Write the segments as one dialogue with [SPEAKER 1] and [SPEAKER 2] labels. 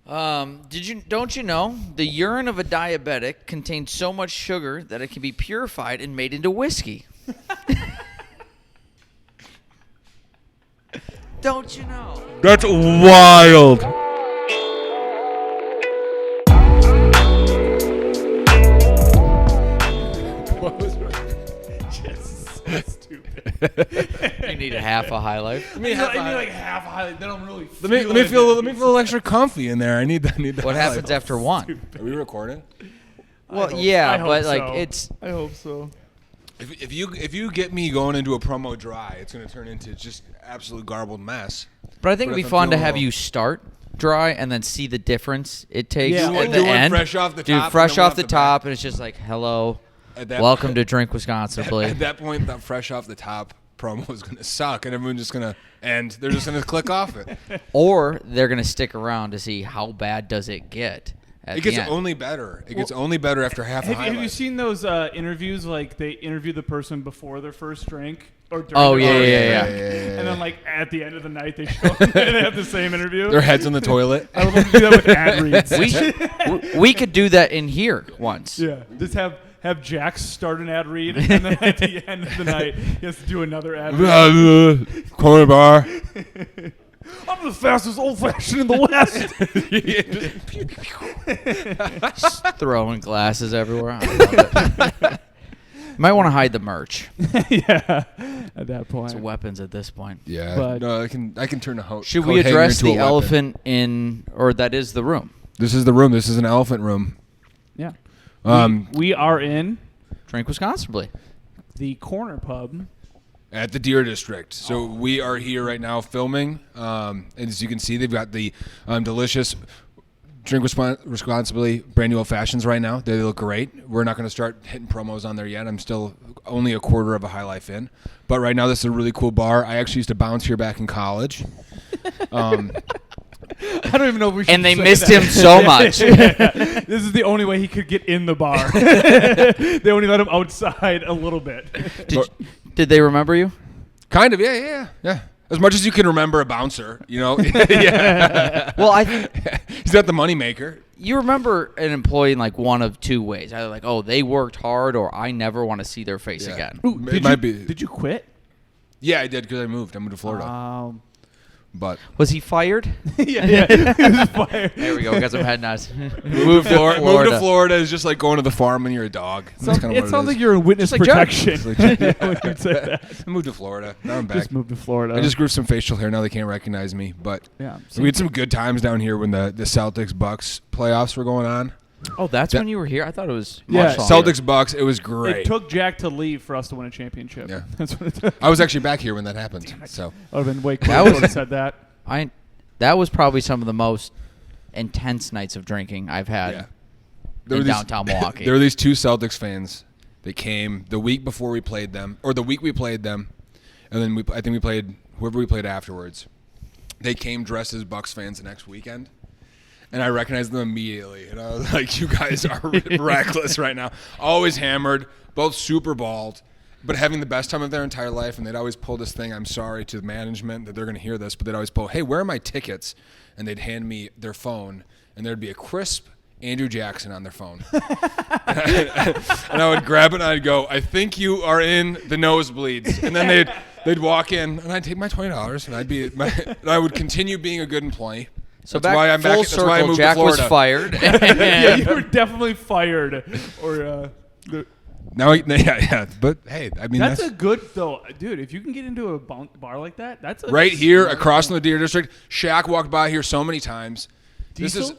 [SPEAKER 1] Don't you know the urine of a diabetic contains so much sugar that it can be purified and made into whiskey? Don't you know?
[SPEAKER 2] That's wild.
[SPEAKER 3] What was just so stupid.
[SPEAKER 1] You need a half a High Life.
[SPEAKER 3] I mean, like half a highlight. Then I'm really.
[SPEAKER 2] Let me feel a little extra comfy in there. I need that.
[SPEAKER 1] What happens after one?
[SPEAKER 2] Are we recording?
[SPEAKER 1] Well, yeah, but like
[SPEAKER 3] so.
[SPEAKER 1] it's.
[SPEAKER 3] I hope so.
[SPEAKER 2] If you get me going into a promo dry, it's going to turn into just absolute garbled mess.
[SPEAKER 1] But I think
[SPEAKER 2] But
[SPEAKER 1] it'd be
[SPEAKER 2] if I'm
[SPEAKER 1] fun to
[SPEAKER 2] feeling
[SPEAKER 1] have
[SPEAKER 2] well-
[SPEAKER 1] you start dry and then see the difference it takes
[SPEAKER 3] Yeah.
[SPEAKER 1] at
[SPEAKER 2] Do
[SPEAKER 1] the
[SPEAKER 2] one
[SPEAKER 1] end.
[SPEAKER 2] fresh off the top and
[SPEAKER 1] fresh
[SPEAKER 2] then one
[SPEAKER 1] off the top, and it's just like, hello,
[SPEAKER 2] At that
[SPEAKER 1] welcome to Drink Wisconsinbly.
[SPEAKER 2] At that point, that fresh off the top promo is going to suck, and everyone's just going to end. They're just going to click off it.
[SPEAKER 1] Or they're gonna stick around to see how bad does it get.
[SPEAKER 2] It gets only better. It gets only better after half a
[SPEAKER 3] Have you
[SPEAKER 2] highlight.
[SPEAKER 3] seen those interviews? Like they interview the person before their first drink or during
[SPEAKER 1] Oh,
[SPEAKER 3] their
[SPEAKER 1] yeah.
[SPEAKER 3] And then like at the end of the night they show them and they have the same interview.
[SPEAKER 2] Their heads on the toilet.
[SPEAKER 3] I would love to do that with ad reads.
[SPEAKER 1] We could do that in here once.
[SPEAKER 3] Yeah, just have Jax start an ad read, and then at the end of the night, he has to do another ad read.
[SPEAKER 2] Corner bar.
[SPEAKER 3] I'm the fastest old-fashioned in the West.
[SPEAKER 1] Just throwing glasses everywhere. I love it. Might want to hide the merch.
[SPEAKER 3] Yeah, at that point.
[SPEAKER 1] It's weapons at this point.
[SPEAKER 2] Yeah,
[SPEAKER 3] But-
[SPEAKER 2] no, I can turn a coat.
[SPEAKER 1] Should we address the elephant in, or that is the room?
[SPEAKER 2] This is the room. This is an elephant room.
[SPEAKER 3] Yeah.
[SPEAKER 2] Um,
[SPEAKER 3] We are in
[SPEAKER 1] Drink Wisconsinbly.
[SPEAKER 3] the corner pub.
[SPEAKER 2] At the Deer District. So we are here right now filming. And as you can see, they've got the delicious Drink Responsibly brand new old fashions right now. They look great. We're not going to start hitting promos on there yet. I'm still only a quarter of a High Life in. But right now, this is a really cool bar. I actually used to bounce here back in college.
[SPEAKER 3] I don't even know if we should
[SPEAKER 1] And they
[SPEAKER 3] say
[SPEAKER 1] missed
[SPEAKER 3] that.
[SPEAKER 1] him so much.
[SPEAKER 3] This is the only way he could get in the bar. They only let him outside a little bit.
[SPEAKER 1] Did they remember you?
[SPEAKER 2] Kind of, yeah. As much as you can remember a bouncer, you know. Yeah.
[SPEAKER 1] Well, I think
[SPEAKER 2] He's not the money maker.
[SPEAKER 1] you remember an employee in like one of two ways. Either like, oh, they worked hard, or I never want to see their face
[SPEAKER 2] Yeah.
[SPEAKER 1] again.
[SPEAKER 3] Ooh,
[SPEAKER 2] It might be.
[SPEAKER 3] Did you quit?
[SPEAKER 2] Yeah, I did because I moved. I moved to Florida. But
[SPEAKER 1] Was he fired?
[SPEAKER 3] Yeah. He was fired.
[SPEAKER 1] There we go. We got some head nods.
[SPEAKER 2] Move to Florida is just like going to the farm when you're a dog. That's kind of
[SPEAKER 3] It
[SPEAKER 2] what
[SPEAKER 3] sounds
[SPEAKER 2] it
[SPEAKER 3] like
[SPEAKER 2] is.
[SPEAKER 3] you're in witness
[SPEAKER 1] Just like Judd.
[SPEAKER 3] protection. Yeah, when you say that.
[SPEAKER 2] I moved to Florida. Now I'm back.
[SPEAKER 3] Just moved to Florida.
[SPEAKER 2] I just grew some facial hair. Now they can't recognize me. But
[SPEAKER 3] Yeah.
[SPEAKER 2] we had some good times down here when the Celtics-Bucks playoffs were going on.
[SPEAKER 1] Oh, that's
[SPEAKER 2] Yeah.
[SPEAKER 1] when you were here? I thought it was
[SPEAKER 3] Yeah.
[SPEAKER 1] much longer.
[SPEAKER 2] Celtics-Bucks, it was great.
[SPEAKER 3] It took Jack to leave for us to win a championship.
[SPEAKER 2] Yeah.
[SPEAKER 3] That's what it took.
[SPEAKER 2] I was actually back here when that happened. So
[SPEAKER 3] I would have been way cooler
[SPEAKER 1] That
[SPEAKER 3] if I
[SPEAKER 1] was-
[SPEAKER 3] would have said that.
[SPEAKER 1] That was probably some of the most intense nights of drinking I've had
[SPEAKER 2] yeah.
[SPEAKER 1] in downtown Milwaukee.
[SPEAKER 2] There were these two Celtics fans. They came the week before we played them, or the week we played them, and then I think we played whoever we played afterwards. They came dressed as Bucks fans the next weekend, and I recognized them immediately. And I was like, "You guys are reckless right now. Always hammered, both super bald, but having the best time of their entire life." And they'd always pull this thing. I'm sorry to the management that they're going to hear this, but they'd always pull, "Hey, where are my tickets?" And they'd hand me their phone, and there'd be a crisp Andrew Jackson on their phone. And I would grab it and I'd go, "I think you are in the nosebleeds." And then they'd walk in and I'd take my $20 and I would continue being a good employee.
[SPEAKER 1] So
[SPEAKER 2] That's why I'm
[SPEAKER 1] full
[SPEAKER 2] back. That's
[SPEAKER 1] circle,
[SPEAKER 2] why I moved
[SPEAKER 1] Jack
[SPEAKER 2] to
[SPEAKER 1] was
[SPEAKER 2] Florida.
[SPEAKER 1] fired.
[SPEAKER 3] Yeah, you were definitely fired. Or
[SPEAKER 2] Now, yeah. But hey, I mean
[SPEAKER 3] that's a good though, dude. If you can get into a bar like that, that's a
[SPEAKER 2] right here across from the Deer District. Shaq walked by here so many times.
[SPEAKER 3] Diesel?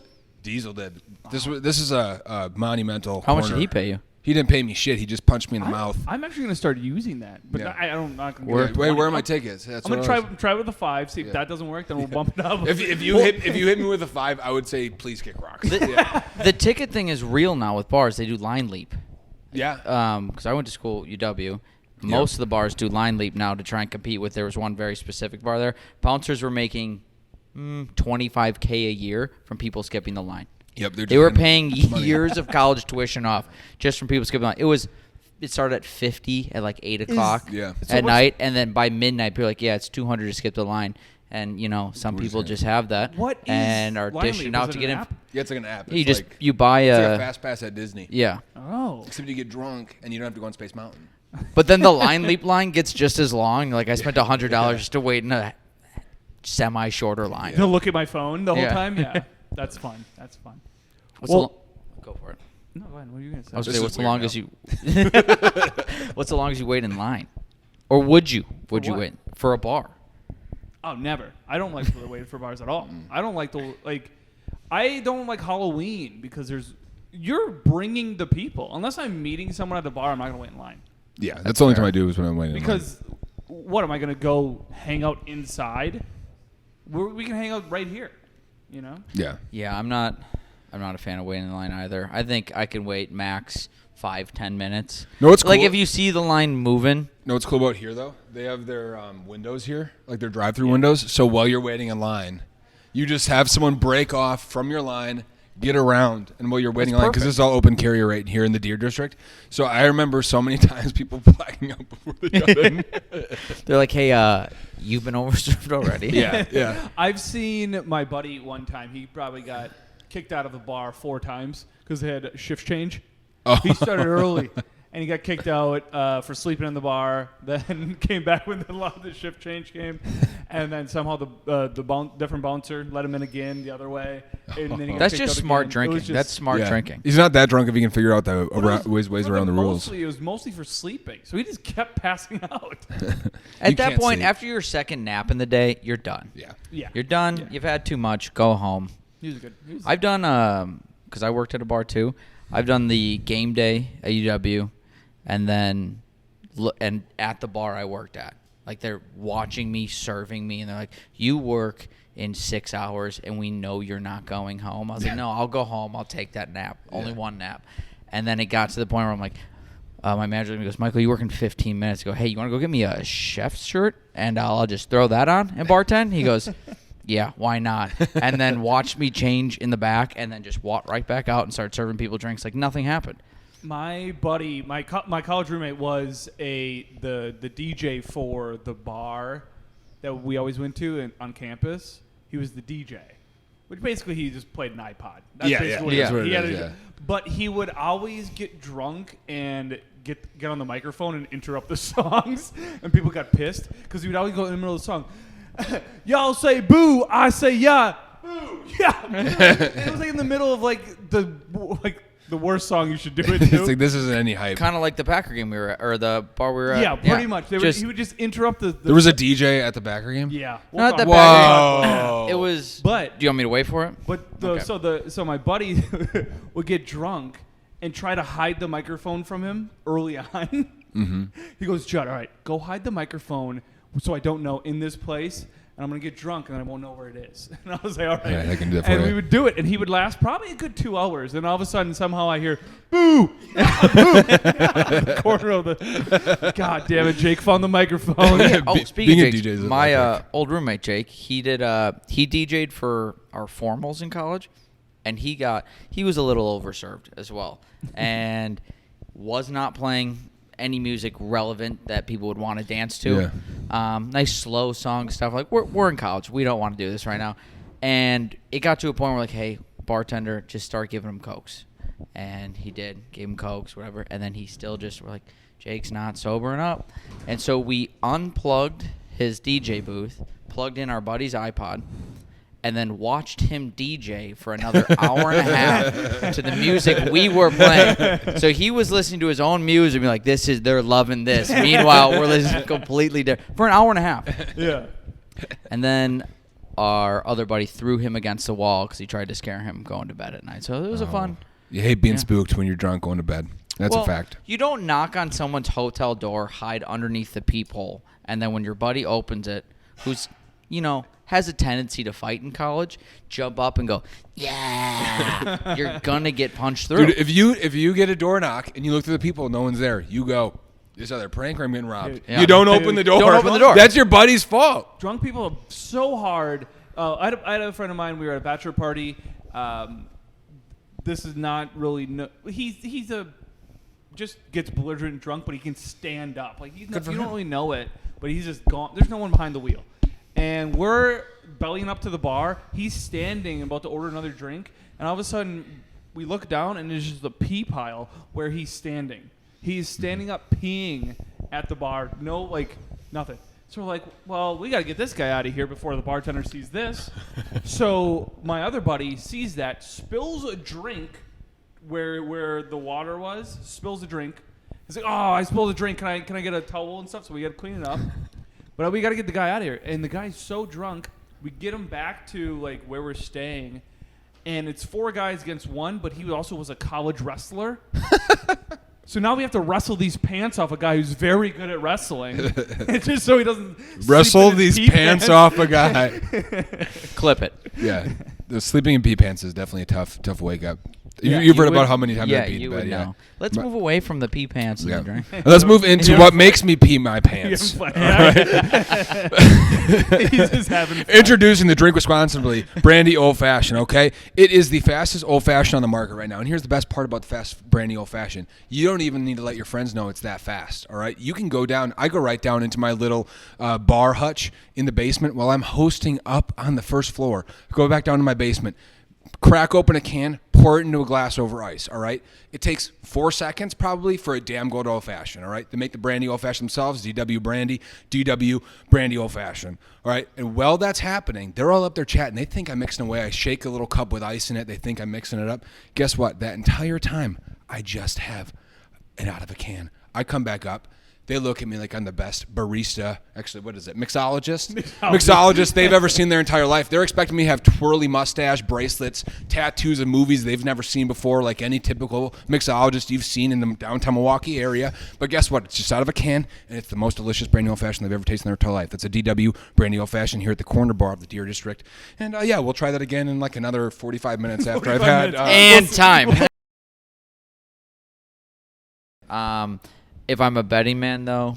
[SPEAKER 2] Diesel did. This is a monumental.
[SPEAKER 1] How much
[SPEAKER 2] corner.
[SPEAKER 1] did he pay you?
[SPEAKER 2] He didn't pay me shit. He just punched me in the mouth.
[SPEAKER 3] I'm actually gonna start using that, but
[SPEAKER 2] Yeah.
[SPEAKER 3] I don't. Not gonna
[SPEAKER 2] Wait,
[SPEAKER 3] get
[SPEAKER 2] where are my tickets? That's
[SPEAKER 3] I'm gonna
[SPEAKER 2] what I was-
[SPEAKER 3] try with the 5. See if that doesn't work, then we'll bump it up.
[SPEAKER 2] If you hit me with a 5, I would say please kick rocks. Yeah.
[SPEAKER 1] The ticket thing is real now with bars. They do line leap.
[SPEAKER 2] Yeah.
[SPEAKER 1] Because I went to school, UW. Most of the bars do line leap now to try and compete with. There was one very specific bar there. Bouncers were making $25K a year from people skipping the line.
[SPEAKER 2] Yep.
[SPEAKER 1] They were paying years of college tuition off just from people skipping the line. It started at 50 at like 8 o'clock
[SPEAKER 2] Yeah.
[SPEAKER 3] So
[SPEAKER 1] at
[SPEAKER 3] what's-
[SPEAKER 1] night, and then by midnight, people were like, yeah, it's 200 to skip the line. And, some
[SPEAKER 2] We're
[SPEAKER 1] people
[SPEAKER 2] just
[SPEAKER 1] just have that.
[SPEAKER 3] What is
[SPEAKER 1] and are
[SPEAKER 3] Line
[SPEAKER 1] dishing
[SPEAKER 3] Leap?
[SPEAKER 1] out
[SPEAKER 3] Is
[SPEAKER 1] to
[SPEAKER 3] it
[SPEAKER 1] get
[SPEAKER 3] an
[SPEAKER 1] in.
[SPEAKER 3] app?
[SPEAKER 2] Yeah, it's like an app.
[SPEAKER 1] You
[SPEAKER 2] It's
[SPEAKER 1] just
[SPEAKER 2] like,
[SPEAKER 1] you buy
[SPEAKER 2] it's like
[SPEAKER 1] a
[SPEAKER 2] a fast pass at Disney.
[SPEAKER 1] yeah.
[SPEAKER 3] Oh.
[SPEAKER 2] Except you get drunk and you don't have to go on Space Mountain.
[SPEAKER 1] But then the line leap line gets just as long. Like I spent $100 just to wait in a semi-shorter line.
[SPEAKER 3] To look at my phone the whole
[SPEAKER 1] Yeah.
[SPEAKER 3] time? Yeah. That's fun. That's fun.
[SPEAKER 1] Go for it.
[SPEAKER 3] No, go ahead. What are you going to say?
[SPEAKER 1] I was
[SPEAKER 2] This
[SPEAKER 1] gonna say,
[SPEAKER 2] is
[SPEAKER 1] what's the
[SPEAKER 2] weird
[SPEAKER 1] longest you? What's the longest you wait in line? Or would you? Would you
[SPEAKER 3] what?
[SPEAKER 1] wait for a bar?
[SPEAKER 3] Oh, never. I don't like waiting for bars at all. I don't like I don't like Halloween because you're bringing the people. Unless I'm meeting someone at the bar, I'm not gonna wait in line.
[SPEAKER 2] Yeah, that's the only time I do is when I'm waiting.
[SPEAKER 3] Because what am I gonna go hang out inside? We can hang out right here.
[SPEAKER 2] Yeah.
[SPEAKER 1] Yeah, I'm not a fan of waiting in line either. I think I can wait max 5-10 minutes.
[SPEAKER 2] No, what's
[SPEAKER 1] like
[SPEAKER 2] cool-
[SPEAKER 1] if you see the line moving.
[SPEAKER 2] Know what's cool about here though? They have their windows here, like their drive-through windows. So while you're waiting in line, you just have someone break off from your line, get around, and while you're waiting in line, because this is all open carrier right here in the Deer District. So I remember so many times people blacking out before they got in.
[SPEAKER 1] They're like, hey, you've been overserved already.
[SPEAKER 2] Yeah.
[SPEAKER 3] I've seen my buddy one time. He probably got kicked out of the bar 4 times because they had shift change.
[SPEAKER 2] Oh.
[SPEAKER 3] He started early, and he got kicked out for sleeping in the bar. Then came back when the shift change came, and then somehow the different bouncer let him in again the other way. And then he got
[SPEAKER 1] That's
[SPEAKER 3] kicked
[SPEAKER 1] just
[SPEAKER 3] out
[SPEAKER 1] smart
[SPEAKER 3] again. It
[SPEAKER 1] drinking.
[SPEAKER 3] was just-
[SPEAKER 1] That's smart
[SPEAKER 2] Yeah.
[SPEAKER 1] drinking.
[SPEAKER 2] He's not that drunk if he can figure out the
[SPEAKER 3] But it was-
[SPEAKER 2] ways
[SPEAKER 3] but
[SPEAKER 2] around the rules.
[SPEAKER 3] It was mostly for sleeping, so he just kept passing out.
[SPEAKER 1] At
[SPEAKER 2] You
[SPEAKER 1] that
[SPEAKER 2] can't
[SPEAKER 1] point,
[SPEAKER 2] sleep.
[SPEAKER 1] after your second nap in the day, you're done.
[SPEAKER 2] Yeah.
[SPEAKER 3] Yeah,
[SPEAKER 1] You're done.
[SPEAKER 3] Yeah.
[SPEAKER 1] You've had too much. Go home.
[SPEAKER 3] he was good. He was-
[SPEAKER 1] I've done because I worked at a bar too. I've done the game day at UW, and then and at the bar I worked at, like they're watching me, serving me, and they're like, "You work in 6 hours, and we know you're not going home." I was like, "No, I'll go home. I'll take that nap. Only one nap." And then it got to the point where I'm like, my manager goes, "Michael, you work in 15 minutes." I go, "Hey, you want to go get me a chef's shirt, and I'll just throw that on and bartend?" He goes, "Yeah, why not?" And then watched me change in the back, and then just walk right back out and start serving people drinks like nothing happened.
[SPEAKER 3] My buddy, my college roommate was the DJ for the bar that we always went to on campus. He was the DJ, which basically he just played an iPod. That's
[SPEAKER 2] Yeah,
[SPEAKER 3] basically
[SPEAKER 2] yeah. That's what
[SPEAKER 3] he
[SPEAKER 2] it
[SPEAKER 3] had
[SPEAKER 2] is,
[SPEAKER 3] a-
[SPEAKER 2] yeah.
[SPEAKER 3] But he would always get drunk and get on the microphone and interrupt the songs, and people got pissed because he would always go in the middle of the song. Y'all say boo, I say yeah, boo, yeah. It was like in the middle of the worst song you should do it to.
[SPEAKER 2] It's like this isn't any hype.
[SPEAKER 1] Kind of like the Packer game we were at, or the bar we were at.
[SPEAKER 3] Yeah, pretty much. He would just interrupt the
[SPEAKER 2] There was a DJ at the Backer game?
[SPEAKER 3] yeah.
[SPEAKER 1] Not that
[SPEAKER 3] talk
[SPEAKER 1] bad.
[SPEAKER 3] about
[SPEAKER 2] Whoa.
[SPEAKER 1] It was.
[SPEAKER 3] But-
[SPEAKER 1] do you want me to wait for it?
[SPEAKER 3] But
[SPEAKER 1] Okay.
[SPEAKER 3] so my buddy would get drunk and try to hide the microphone from him early on. Mm-hmm. He goes, "Judd, all right, go hide the microphone so I don't know in this place, and I'm gonna get drunk and I won't know where it is." And I was like, "All right,
[SPEAKER 2] Yeah, I can do that for
[SPEAKER 3] and
[SPEAKER 2] you.
[SPEAKER 3] we would do it, and he would last probably a good 2 hours. Then all of a sudden, somehow I hear boo, boo, in the corner of the. God damn it, Jake found the microphone.
[SPEAKER 1] Oh,
[SPEAKER 2] Being
[SPEAKER 1] speaking
[SPEAKER 2] a
[SPEAKER 1] of
[SPEAKER 2] DJ
[SPEAKER 1] Jake,
[SPEAKER 2] is
[SPEAKER 1] my
[SPEAKER 2] epic.
[SPEAKER 1] old roommate Jake, he DJ'd for our formals in college, and he was a little overserved as well, and was not playing any music relevant that people would want to dance to. Nice slow song stuff. Like we're in college, we don't want to do this right now, and it got to a point where like, hey, bartender, just start giving him cokes, and he did, gave him cokes, whatever, and then he still just were like, Jake's not sobering up, and so we unplugged his DJ booth, plugged in our buddy's iPod, and then watched him DJ for another hour and a half to the music we were playing. So he was listening to his own music and be like, they're loving this. Meanwhile, we're listening completely different for an hour and a half.
[SPEAKER 3] Yeah.
[SPEAKER 1] And then our other buddy threw him against the wall because he tried to scare him going to bed at night. So it was a fun.
[SPEAKER 2] You hate being
[SPEAKER 1] Yeah.
[SPEAKER 2] spooked when you're drunk going to bed. That's
[SPEAKER 1] Well,
[SPEAKER 2] a fact.
[SPEAKER 1] You don't knock on someone's hotel door, hide underneath the peephole, and then when your buddy opens it, who's, has a tendency to fight in college, jump up and go, yeah. You're going to get punched through.
[SPEAKER 2] Dude, if you get a door knock and you look through the people, no one's there, you go, this is either a prank or I'm getting robbed.
[SPEAKER 1] Yeah.
[SPEAKER 2] You don't open the door.
[SPEAKER 1] Don't open the door.
[SPEAKER 2] That's your buddy's fault.
[SPEAKER 3] Drunk people are so hard. I had a friend of mine. We were at a bachelor party. This is not really. He's just gets belligerent drunk, but he can stand up. Like you don't really know it, but he's just gone. There's no one behind the wheel, and we're bellying up to the bar. He's standing, about to order another drink, and all of a sudden, we look down, and there's just a pee pile where he's standing. He's standing up peeing at the bar. No, like, nothing. So we're like, well, we got to get this guy out of here before the bartender sees this. So my other buddy sees that, spills a drink where the water was, spills a drink. He's like, oh, I spilled a drink. Can I get a towel and stuff? So we got to clean it up. But we got to get the guy out of here. And the guy's so drunk, we get him back to like where we're staying. And it's 4 guys against 1, but he also was a college wrestler. So now we have to wrestle these pants off a guy who's very good at wrestling. It's just so he doesn't
[SPEAKER 2] Wrestle these pants off a guy.
[SPEAKER 1] Clip it.
[SPEAKER 2] Yeah. The sleeping in pee pants is definitely a tough wake up.
[SPEAKER 3] Yeah,
[SPEAKER 2] You've heard
[SPEAKER 1] you
[SPEAKER 2] about
[SPEAKER 1] would-
[SPEAKER 2] how many times I
[SPEAKER 1] Yeah,
[SPEAKER 2] peed
[SPEAKER 1] you
[SPEAKER 2] in
[SPEAKER 1] would
[SPEAKER 2] bed. Yeah.
[SPEAKER 1] know. Let's move away from the pee pants and the drink.
[SPEAKER 2] Let's move into what makes me pee my pants.
[SPEAKER 3] He's just having fun.
[SPEAKER 2] Introducing the drink Wisconsinbly brandy old fashioned. Okay, it is the fastest old fashioned on the market right now. And here's the best part about the fast brandy old fashioned: you don't even need to let your friends know it's that fast. All right, you can go down. I go right down into my little bar hutch in the basement while I'm hosting up on the first floor. Go back down to my basement. Crack open a can, pour it into a glass over ice, all right? It takes 4 seconds probably for a damn good old-fashioned, all right? They make the brandy old-fashioned themselves, DW Brandy, DW Brandy old-fashioned, all right? And while that's happening, they're all up there chatting. They think I'm mixing away. I shake a little cup with ice in it. They think I'm mixing it up. Guess what? That entire time, I just have it out of a can. I come back up. They look at me like I'm the best barista. Actually, what is it? Mixologist? Mixologist they've ever seen their entire life. They're expecting me to have twirly mustache, bracelets, tattoos, and movies they've never seen before, like any typical mixologist you've seen in the downtown Milwaukee area. But guess what? It's just out of a can, and it's the most delicious brandy old-fashioned they've ever tasted in their entire life. That's a DW brandy old-fashioned here at the corner bar of the Deer District. And, yeah, we'll try that again in like another 45 minutes after I've had...
[SPEAKER 1] And time. If I'm a betting man, though,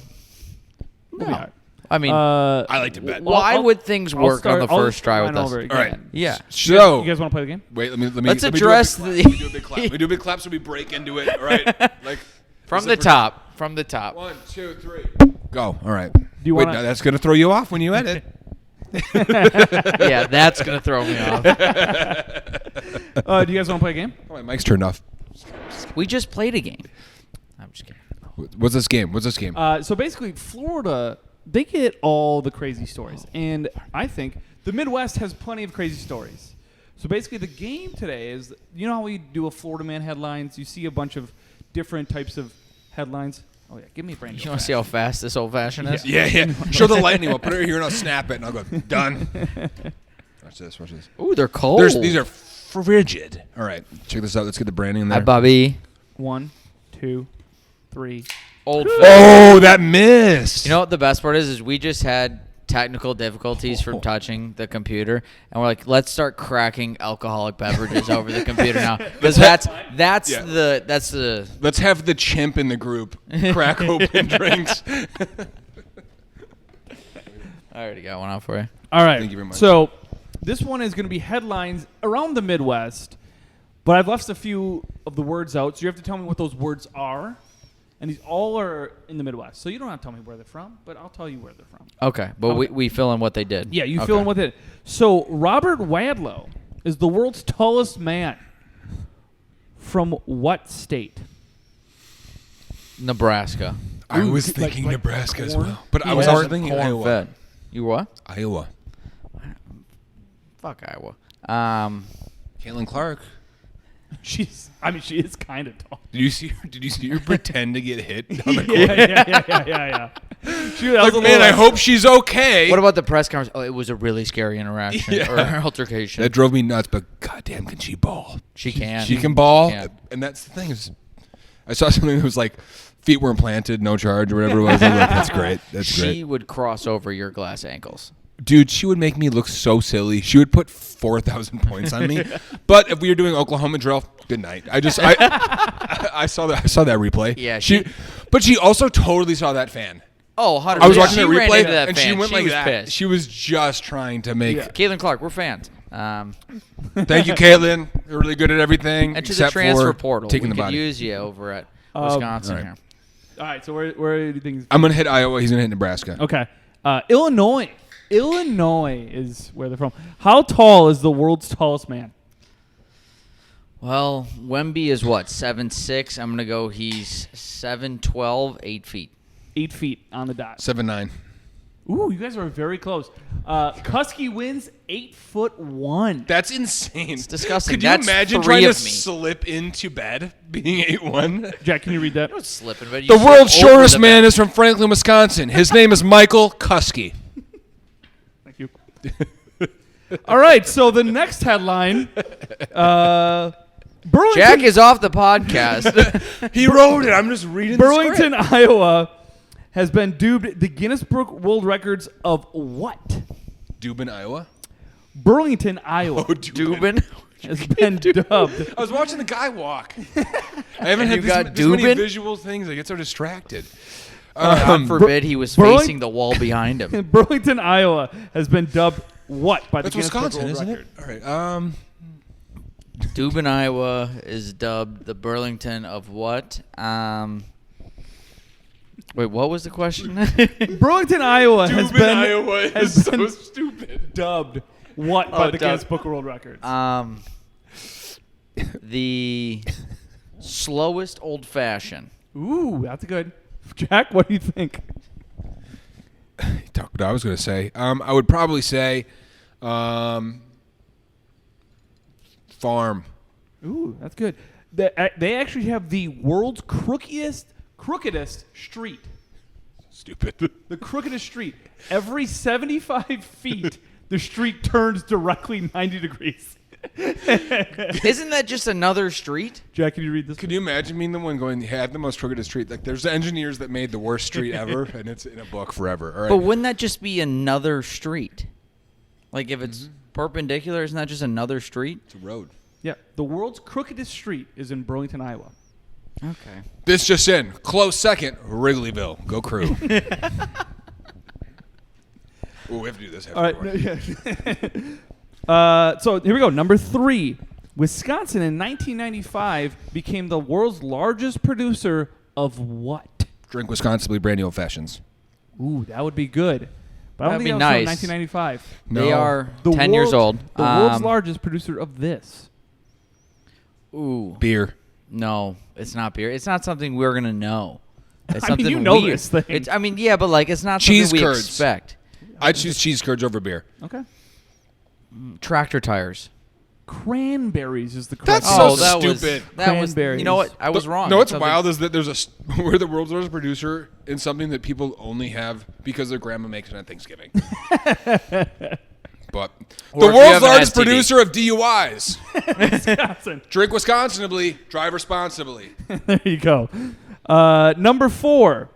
[SPEAKER 1] no. I mean,
[SPEAKER 2] I like to bet.
[SPEAKER 1] why would things work on the first try with us?
[SPEAKER 2] All right.
[SPEAKER 1] Yeah.
[SPEAKER 2] So,
[SPEAKER 3] You guys want to play the game?
[SPEAKER 2] wait, let me
[SPEAKER 1] Let's
[SPEAKER 2] let me
[SPEAKER 1] address
[SPEAKER 2] do a big clap. Let me do a big clap. Let me do a big clap so we break into it. All right. Like
[SPEAKER 1] From
[SPEAKER 2] this
[SPEAKER 1] the
[SPEAKER 2] is
[SPEAKER 1] top. From the top.
[SPEAKER 2] 1, 2, 3. Go. All right.
[SPEAKER 3] you
[SPEAKER 2] Wait,
[SPEAKER 3] wanna-
[SPEAKER 2] now that's gonna throw you off when you edit.
[SPEAKER 1] Yeah, that's going to throw me off.
[SPEAKER 3] Do you guys want to play a game?
[SPEAKER 2] Oh, my mic's turned off.
[SPEAKER 1] We just played a game. I'm just kidding.
[SPEAKER 2] What's this game?
[SPEAKER 3] So basically, Florida, they get all the crazy stories. And I think the Midwest has plenty of crazy stories. So basically, the game today is, you know how we do a Florida Man headlines? You see a bunch of different types of headlines. Oh, yeah. Give me a brand.
[SPEAKER 1] You want to see how fast this old-fashioned is?
[SPEAKER 2] Yeah. Show the lightning. We'll put it here and I'll snap it and I'll go, done. Watch this.
[SPEAKER 1] Ooh, they're cold.
[SPEAKER 2] These are frigid. All right. Check this out. Let's get the branding in there.
[SPEAKER 1] Hi, Bobby.
[SPEAKER 3] 1, 2, 3.
[SPEAKER 2] Oh, that missed.
[SPEAKER 1] You know what the best part is we just had technical difficulties from touching the computer, and we're like, let's start cracking alcoholic beverages over the computer now, because that's the.
[SPEAKER 2] Let's have the chimp in the group crack open drinks.
[SPEAKER 1] I already got one out for you.
[SPEAKER 3] All right.
[SPEAKER 2] Thank you very much.
[SPEAKER 3] So this one is going to be headlines around the Midwest, but I've left a few of the words out, so you have to tell me what those words are. And these all are in the Midwest. So you don't have to tell me where they're from, but I'll tell you where they're from.
[SPEAKER 1] Okay, but
[SPEAKER 3] Okay.
[SPEAKER 1] we fill in what they did.
[SPEAKER 3] Yeah, you fill in what they did. So Robert Wadlow is the world's tallest man. From what state?
[SPEAKER 1] Nebraska.
[SPEAKER 2] I was
[SPEAKER 3] like-
[SPEAKER 2] thinking
[SPEAKER 3] like
[SPEAKER 2] Nebraska as
[SPEAKER 3] corn?
[SPEAKER 2] well. But I was
[SPEAKER 1] Corn-
[SPEAKER 2] also thinking
[SPEAKER 1] corn
[SPEAKER 2] Iowa.
[SPEAKER 1] fed. You what?
[SPEAKER 2] Iowa.
[SPEAKER 1] Fuck Iowa.
[SPEAKER 2] Caitlin Clark.
[SPEAKER 3] She is kind of tall.
[SPEAKER 2] Did you see her pretend to get hit down the court?
[SPEAKER 3] Yeah. She was
[SPEAKER 2] Like, man, I hope she's okay.
[SPEAKER 1] What about the press conference? Oh, it was a really scary interaction
[SPEAKER 2] Yeah.
[SPEAKER 1] or altercation.
[SPEAKER 2] That drove me nuts, but goddamn, can she ball?
[SPEAKER 1] She can.
[SPEAKER 2] She can ball.
[SPEAKER 1] She can.
[SPEAKER 2] And that's the thing is, I saw something that was like, feet were implanted, no charge, or whatever it was. I was like, that's great. That's
[SPEAKER 1] She
[SPEAKER 2] great.
[SPEAKER 1] would cross over your glass ankles.
[SPEAKER 2] Dude, she would make me look so silly. She would put 4,000 points on me. But if we were doing Oklahoma drill, good night. I saw that replay.
[SPEAKER 1] Yeah,
[SPEAKER 2] but she also totally saw that fan.
[SPEAKER 1] Oh, 100%.
[SPEAKER 2] I was watching
[SPEAKER 1] She
[SPEAKER 2] that
[SPEAKER 1] ran
[SPEAKER 2] replay,
[SPEAKER 1] into that
[SPEAKER 2] and
[SPEAKER 1] fan.
[SPEAKER 2] she went like
[SPEAKER 1] was
[SPEAKER 2] that.
[SPEAKER 1] Pissed.
[SPEAKER 2] She was just trying to make.
[SPEAKER 3] Yeah.
[SPEAKER 1] Caitlin Clark, we're fans.
[SPEAKER 2] Thank you, Caitlin. You're really good at everything.
[SPEAKER 1] Enter the
[SPEAKER 2] except
[SPEAKER 1] transfer
[SPEAKER 2] for
[SPEAKER 1] portal.
[SPEAKER 2] taking
[SPEAKER 1] We
[SPEAKER 2] the
[SPEAKER 1] could
[SPEAKER 2] body.
[SPEAKER 1] use you over at Wisconsin
[SPEAKER 2] all right.
[SPEAKER 1] here.
[SPEAKER 3] All right, so where do you think?
[SPEAKER 2] I'm gonna hit Iowa. He's gonna hit Nebraska.
[SPEAKER 3] Okay. Illinois Illinois is where they're from. How tall is the world's tallest man?
[SPEAKER 1] Well, Wemby is what, 7'6"? I'm going to go he's 7'12", 8 feet.
[SPEAKER 3] 8 feet on the dot.
[SPEAKER 2] 7'9".
[SPEAKER 3] Ooh, you guys are very close. Cuske wins 8'1".
[SPEAKER 2] That's insane.
[SPEAKER 1] It's disgusting.
[SPEAKER 2] Could you
[SPEAKER 1] That's
[SPEAKER 2] imagine
[SPEAKER 1] 3
[SPEAKER 2] trying to
[SPEAKER 1] of me.
[SPEAKER 2] slip into bed being 8'1"?
[SPEAKER 3] Jack, can you read that?
[SPEAKER 1] I don't slip in, but you
[SPEAKER 2] The
[SPEAKER 1] slip
[SPEAKER 2] world's
[SPEAKER 1] over
[SPEAKER 2] shortest
[SPEAKER 1] the
[SPEAKER 2] man
[SPEAKER 1] bed.
[SPEAKER 2] is from Franklin, Wisconsin. His name is Michael Cuske.
[SPEAKER 3] Thank you. All right, so the next headline. Burlington,
[SPEAKER 1] Jack is off the podcast.
[SPEAKER 2] He wrote it. I'm just reading
[SPEAKER 3] Burlington, Iowa has been dubbed the Guinness Book World Records of what?
[SPEAKER 2] Dubin, Iowa?
[SPEAKER 3] Burlington, Iowa
[SPEAKER 1] Dubin.
[SPEAKER 3] has been dubbed.
[SPEAKER 2] I was watching the guy walk. I haven't had
[SPEAKER 1] You got
[SPEAKER 2] this many
[SPEAKER 1] Dubin?
[SPEAKER 2] visual things. I get so distracted.
[SPEAKER 1] God forbid he was
[SPEAKER 3] Burling-
[SPEAKER 1] facing the wall behind him.
[SPEAKER 3] Burlington, Iowa has been dubbed what by the
[SPEAKER 2] That's
[SPEAKER 3] Guinness
[SPEAKER 2] Wisconsin,
[SPEAKER 3] Book World
[SPEAKER 2] isn't
[SPEAKER 3] Record?
[SPEAKER 2] it? All right.
[SPEAKER 1] Dubin, Iowa is dubbed the Burlington of what? Wait, what was the question?
[SPEAKER 3] Burlington, Iowa has
[SPEAKER 2] Dubin,
[SPEAKER 3] been
[SPEAKER 2] Iowa is
[SPEAKER 3] has
[SPEAKER 2] so
[SPEAKER 3] been
[SPEAKER 2] stupid.
[SPEAKER 3] dubbed what by the
[SPEAKER 1] dubbed.
[SPEAKER 3] Guinness Book of World Records?
[SPEAKER 1] The slowest old fashioned.
[SPEAKER 3] Ooh, that's good. Jack, what do you think?
[SPEAKER 2] Talk what I was going to say. I would probably say farm.
[SPEAKER 3] Ooh, that's good. They actually have the world's crookedest street.
[SPEAKER 2] Stupid.
[SPEAKER 3] The crookedest street. Every 75 feet, the street turns directly 90 degrees.
[SPEAKER 1] Isn't that just another street?
[SPEAKER 3] Jack, can you read this?
[SPEAKER 2] Could you imagine being the one going, had the most crooked street? Like, there's engineers that made the worst street ever, and it's in a book forever. All right.
[SPEAKER 1] But wouldn't that just be another street? Like if it's perpendicular, isn't that just another street?
[SPEAKER 2] It's a road.
[SPEAKER 3] Yeah, the world's crookedest street is in Burlington, Iowa.
[SPEAKER 1] Okay.
[SPEAKER 2] This just in. Close second, Wrigleyville. Go Crew. Oh, we have to do this.
[SPEAKER 3] All right. So here we go. Number 3. Wisconsin in 1995 became the world's largest producer of what?
[SPEAKER 2] Drink Wisconsinbly brandy old fashions.
[SPEAKER 3] Ooh, that would be good. But I don't
[SPEAKER 1] That'd
[SPEAKER 3] think
[SPEAKER 1] be
[SPEAKER 3] that was
[SPEAKER 1] nice.
[SPEAKER 3] from 1995.
[SPEAKER 1] They
[SPEAKER 2] No.
[SPEAKER 1] are 10 years old.
[SPEAKER 3] The world's largest producer of this.
[SPEAKER 1] Ooh.
[SPEAKER 2] Beer.
[SPEAKER 1] No, it's not beer. It's not something we're gonna know. It's
[SPEAKER 3] I mean,
[SPEAKER 1] something
[SPEAKER 3] you know
[SPEAKER 1] weird.
[SPEAKER 3] this thing.
[SPEAKER 1] It's, I mean, yeah, but like it's not
[SPEAKER 2] Cheese
[SPEAKER 1] something we
[SPEAKER 2] curds.
[SPEAKER 1] expect.
[SPEAKER 2] I choose cheese curds over beer.
[SPEAKER 3] Okay.
[SPEAKER 1] Tractor tires.
[SPEAKER 3] Cranberries is the correct
[SPEAKER 2] That's so
[SPEAKER 3] answer.
[SPEAKER 1] that
[SPEAKER 2] stupid.
[SPEAKER 1] Was, that was.
[SPEAKER 3] Cranberries.
[SPEAKER 1] You know what? I was wrong.
[SPEAKER 2] No, what's
[SPEAKER 1] Something-
[SPEAKER 2] wild is that we're the world's largest producer in something that people only have because their grandma makes it on Thanksgiving. But
[SPEAKER 1] Or
[SPEAKER 2] the
[SPEAKER 1] if you
[SPEAKER 2] world's
[SPEAKER 1] have an
[SPEAKER 2] largest
[SPEAKER 1] STD.
[SPEAKER 2] producer of DUIs.
[SPEAKER 3] Wisconsin.
[SPEAKER 2] Drink Wisconsinbly, drive responsibly.
[SPEAKER 3] There you go. Number 4.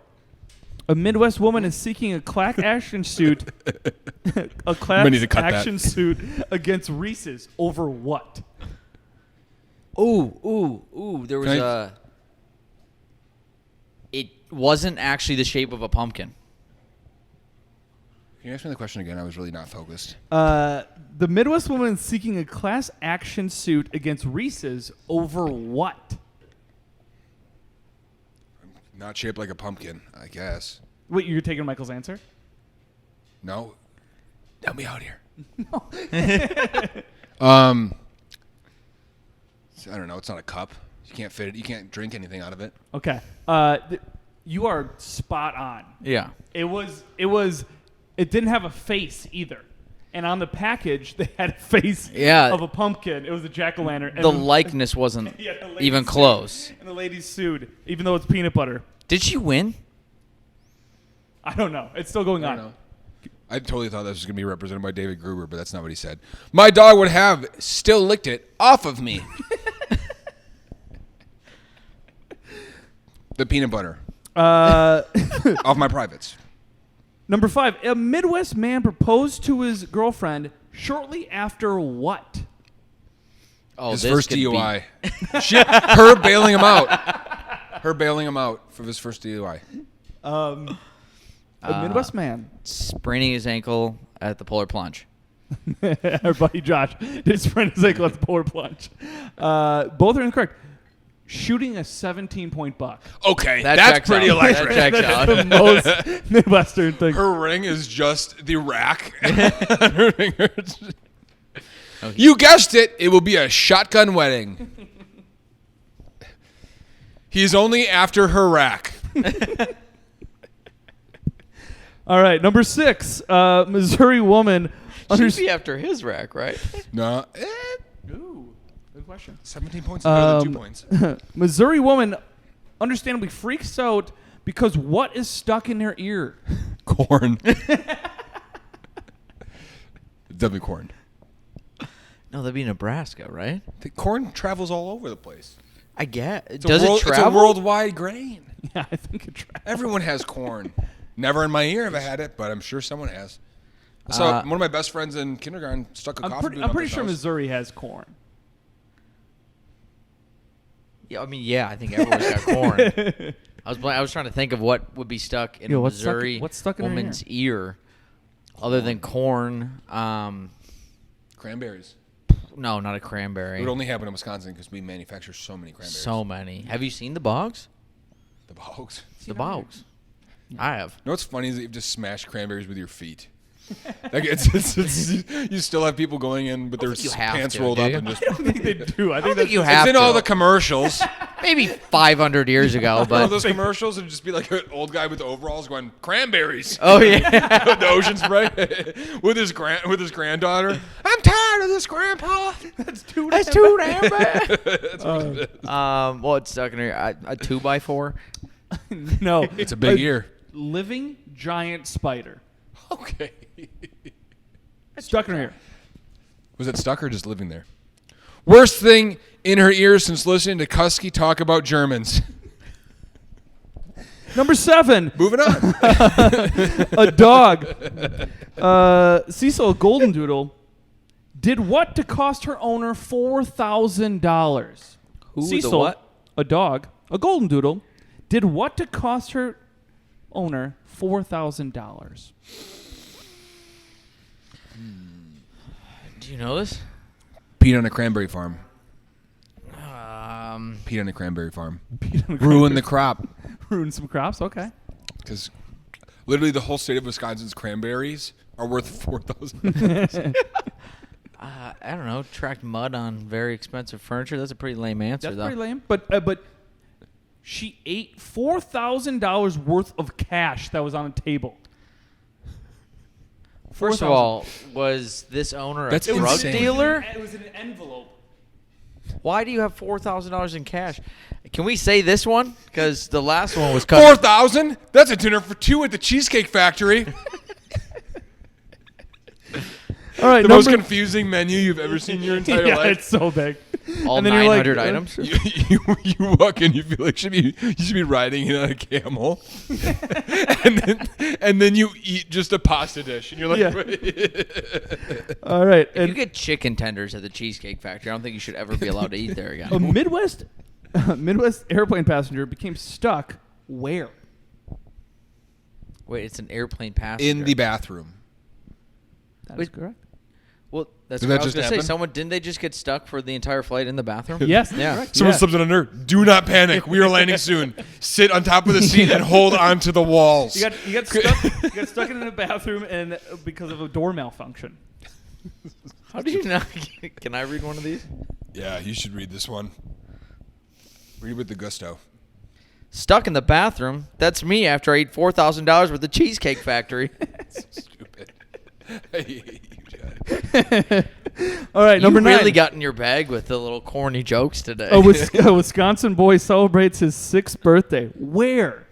[SPEAKER 3] A Midwest woman is seeking a class action suit. A class
[SPEAKER 2] We need to cut that.
[SPEAKER 3] action suit against Reese's over what?
[SPEAKER 1] Ooh. There was
[SPEAKER 2] Can I-
[SPEAKER 1] a. It wasn't actually the shape of a pumpkin.
[SPEAKER 2] Can you ask me the question again? I was really not focused.
[SPEAKER 3] The Midwest woman is seeking a class action suit against Reese's over what?
[SPEAKER 2] Not shaped like a pumpkin, I guess.
[SPEAKER 3] Wait, you're taking Michael's answer?
[SPEAKER 2] No. Help me out here.
[SPEAKER 3] No.
[SPEAKER 2] I don't know. It's not a cup. You can't fit it. You can't drink anything out of it.
[SPEAKER 3] Okay. You are spot on.
[SPEAKER 1] Yeah.
[SPEAKER 3] It didn't have a face either. And on the package, they had a face
[SPEAKER 1] Yeah.
[SPEAKER 3] of a pumpkin. It was a jack-o'-lantern.
[SPEAKER 1] The likeness wasn't
[SPEAKER 3] Yeah, the lady
[SPEAKER 1] even
[SPEAKER 3] sued.
[SPEAKER 1] close.
[SPEAKER 3] And the lady sued, even though it's peanut butter.
[SPEAKER 1] Did she win?
[SPEAKER 3] I don't know. It's still going
[SPEAKER 2] I
[SPEAKER 3] on.
[SPEAKER 2] don't know. I totally thought this was going to be represented by David Gruber, but that's not what he said. My dog would have still licked it off of me. The peanut butter. Off my privates.
[SPEAKER 3] Number 5. A Midwest man proposed to his girlfriend shortly after what?
[SPEAKER 1] Oh,
[SPEAKER 2] His
[SPEAKER 1] this
[SPEAKER 2] first
[SPEAKER 1] could be-
[SPEAKER 2] DUI. Her bailing him out. Her bailing him out for his first DUI.
[SPEAKER 3] A Midwest man.
[SPEAKER 1] Spraining his ankle at the polar plunge.
[SPEAKER 3] Our buddy Josh did sprain his ankle at the polar plunge. Both are incorrect. shooting a 17-point buck.
[SPEAKER 2] Okay,
[SPEAKER 1] That
[SPEAKER 2] that's
[SPEAKER 1] checks
[SPEAKER 2] pretty
[SPEAKER 1] out.
[SPEAKER 2] electric.
[SPEAKER 1] That checks out.
[SPEAKER 3] The most Midwestern thing.
[SPEAKER 2] Her ring is just the rack on her fingers.
[SPEAKER 1] Oh,
[SPEAKER 2] You guessed it. It will be a shotgun wedding. He's only after her rack.
[SPEAKER 3] All right, number 6. Missouri woman.
[SPEAKER 1] Should be after his rack, right?
[SPEAKER 2] No.
[SPEAKER 3] Ooh, good question.
[SPEAKER 2] 17 points is better than 2 points.
[SPEAKER 3] Missouri woman understandably freaks out because what is stuck in her ear?
[SPEAKER 2] Corn. Definitely corn.
[SPEAKER 1] No, that'd be Nebraska, right?
[SPEAKER 2] The corn travels all over the place.
[SPEAKER 1] I get.
[SPEAKER 2] It's
[SPEAKER 1] Does it travel?
[SPEAKER 2] It's a worldwide grain.
[SPEAKER 3] Yeah, I think it travels.
[SPEAKER 2] Everyone has corn. Never in my ear have I had it, but I'm sure someone has. I saw one of my best friends in kindergarten stuck a coffee bean
[SPEAKER 3] I'm
[SPEAKER 2] up
[SPEAKER 3] pretty
[SPEAKER 2] his
[SPEAKER 3] sure
[SPEAKER 2] nose.
[SPEAKER 3] Missouri has corn.
[SPEAKER 1] Yeah, I mean, yeah, I think everyone's got corn. I was trying to think of what would be stuck in a
[SPEAKER 3] what's stuck-
[SPEAKER 1] Missouri
[SPEAKER 3] what's stuck in her
[SPEAKER 1] woman's ear, other than corn.
[SPEAKER 2] Cranberries.
[SPEAKER 1] No, not a
[SPEAKER 2] It
[SPEAKER 1] cranberry.
[SPEAKER 2] would only happen in Wisconsin because we manufacture so many cranberries.
[SPEAKER 1] So many. Have you seen the bogs?
[SPEAKER 2] The bogs.
[SPEAKER 1] The bogs. I have.
[SPEAKER 2] You know what's funny is that you've just smashed cranberries with your feet. Like it's you still have people going in with their
[SPEAKER 1] think you have
[SPEAKER 2] pants
[SPEAKER 1] to,
[SPEAKER 2] rolled
[SPEAKER 1] do
[SPEAKER 2] up
[SPEAKER 1] you?
[SPEAKER 2] and just.
[SPEAKER 3] I don't think they do. I
[SPEAKER 1] I don't think
[SPEAKER 3] that's
[SPEAKER 1] you have
[SPEAKER 2] It's in
[SPEAKER 1] to.
[SPEAKER 2] all the commercials.
[SPEAKER 1] Maybe 500 years ago,
[SPEAKER 2] All
[SPEAKER 1] but
[SPEAKER 2] those commercials would just be like an old guy with overalls going cranberries.
[SPEAKER 1] oh yeah.
[SPEAKER 2] The ocean spray with his granddaughter. I'm tired of this, Grandpa.
[SPEAKER 3] That's too
[SPEAKER 1] That's
[SPEAKER 3] damn
[SPEAKER 1] too
[SPEAKER 3] bad.
[SPEAKER 1] damn bad.
[SPEAKER 2] That's what it is.
[SPEAKER 1] Well, it's stuck in here. A 2x4.
[SPEAKER 3] No,
[SPEAKER 2] It's a big ear.
[SPEAKER 3] living giant spider
[SPEAKER 2] Okay.
[SPEAKER 3] stuck in her ear.
[SPEAKER 2] Was it stuck or just living there? Worst thing in her ears since listening to Cuske talk about Germans.
[SPEAKER 3] Number 7.
[SPEAKER 2] Moving on.
[SPEAKER 3] A dog. Cecil, a golden doodle, did what to cost her owner $4,000?
[SPEAKER 1] Who, the
[SPEAKER 3] Cecil,
[SPEAKER 1] what?
[SPEAKER 3] a dog, a golden doodle, did what to cost her owner $4,000?
[SPEAKER 1] Do you know this?
[SPEAKER 2] Pete on a cranberry farm. Pete on a cranberry farm. Ruin the crop.
[SPEAKER 3] Ruin some crops. Okay.
[SPEAKER 2] Because literally the whole state of Wisconsin's cranberries are worth $4,000.
[SPEAKER 1] I don't know. Tracked mud on very expensive furniture. That's a pretty lame answer,
[SPEAKER 3] That's
[SPEAKER 1] though.
[SPEAKER 3] pretty lame. But she ate $4,000 worth of cash that was on the table.
[SPEAKER 1] First of all, was this owner a
[SPEAKER 2] That's
[SPEAKER 1] drug
[SPEAKER 2] insane.
[SPEAKER 1] dealer?
[SPEAKER 3] It was an envelope.
[SPEAKER 1] Why do you have $4,000 in cash? Can we say this one? Because the last one was cut.
[SPEAKER 2] $4,000? That's a dinner for two at the Cheesecake Factory.
[SPEAKER 3] All right,
[SPEAKER 2] The most confusing menu you've ever seen in your entire
[SPEAKER 3] yeah,
[SPEAKER 2] life.
[SPEAKER 3] it's so big.
[SPEAKER 1] All
[SPEAKER 3] And then you're like,
[SPEAKER 1] 900 items.
[SPEAKER 2] You walk in, you feel like you should be riding in on a camel, and then you eat just a pasta dish, and you're like,
[SPEAKER 3] All right.
[SPEAKER 1] If you
[SPEAKER 3] And
[SPEAKER 1] get chicken tenders at the Cheesecake Factory, I don't think you should ever be allowed to eat there again.
[SPEAKER 3] a Midwest airplane passenger became stuck where?
[SPEAKER 1] Wait, it's an airplane passenger.
[SPEAKER 2] in the bathroom.
[SPEAKER 3] That is
[SPEAKER 1] Wait.
[SPEAKER 3] correct.
[SPEAKER 1] Well, that's
[SPEAKER 2] Did
[SPEAKER 1] what
[SPEAKER 2] that
[SPEAKER 1] I was
[SPEAKER 2] just
[SPEAKER 1] going to say.
[SPEAKER 2] happen?
[SPEAKER 1] Someone, didn't they just get stuck for the entire flight in the bathroom?
[SPEAKER 3] Yes.
[SPEAKER 1] Yeah.
[SPEAKER 3] Correct.
[SPEAKER 2] Someone
[SPEAKER 3] Yeah.
[SPEAKER 2] slips it under. Do not panic. We are landing soon. Sit on top of the seat and hold on to the walls.
[SPEAKER 3] You got stuck in the bathroom and because of a door malfunction.
[SPEAKER 1] How do you not? Can I read one of these?
[SPEAKER 2] Yeah, you should read this one. Read with the gusto.
[SPEAKER 1] Stuck in the bathroom. That's me after I ate $4,000 with the Cheesecake Factory.
[SPEAKER 2] Stupid. I hate you, Judd.
[SPEAKER 3] All right, number
[SPEAKER 1] you
[SPEAKER 3] 9.
[SPEAKER 1] really got in your bag with the little corny jokes today.
[SPEAKER 3] A Wisconsin boy celebrates his 6th birthday. Where?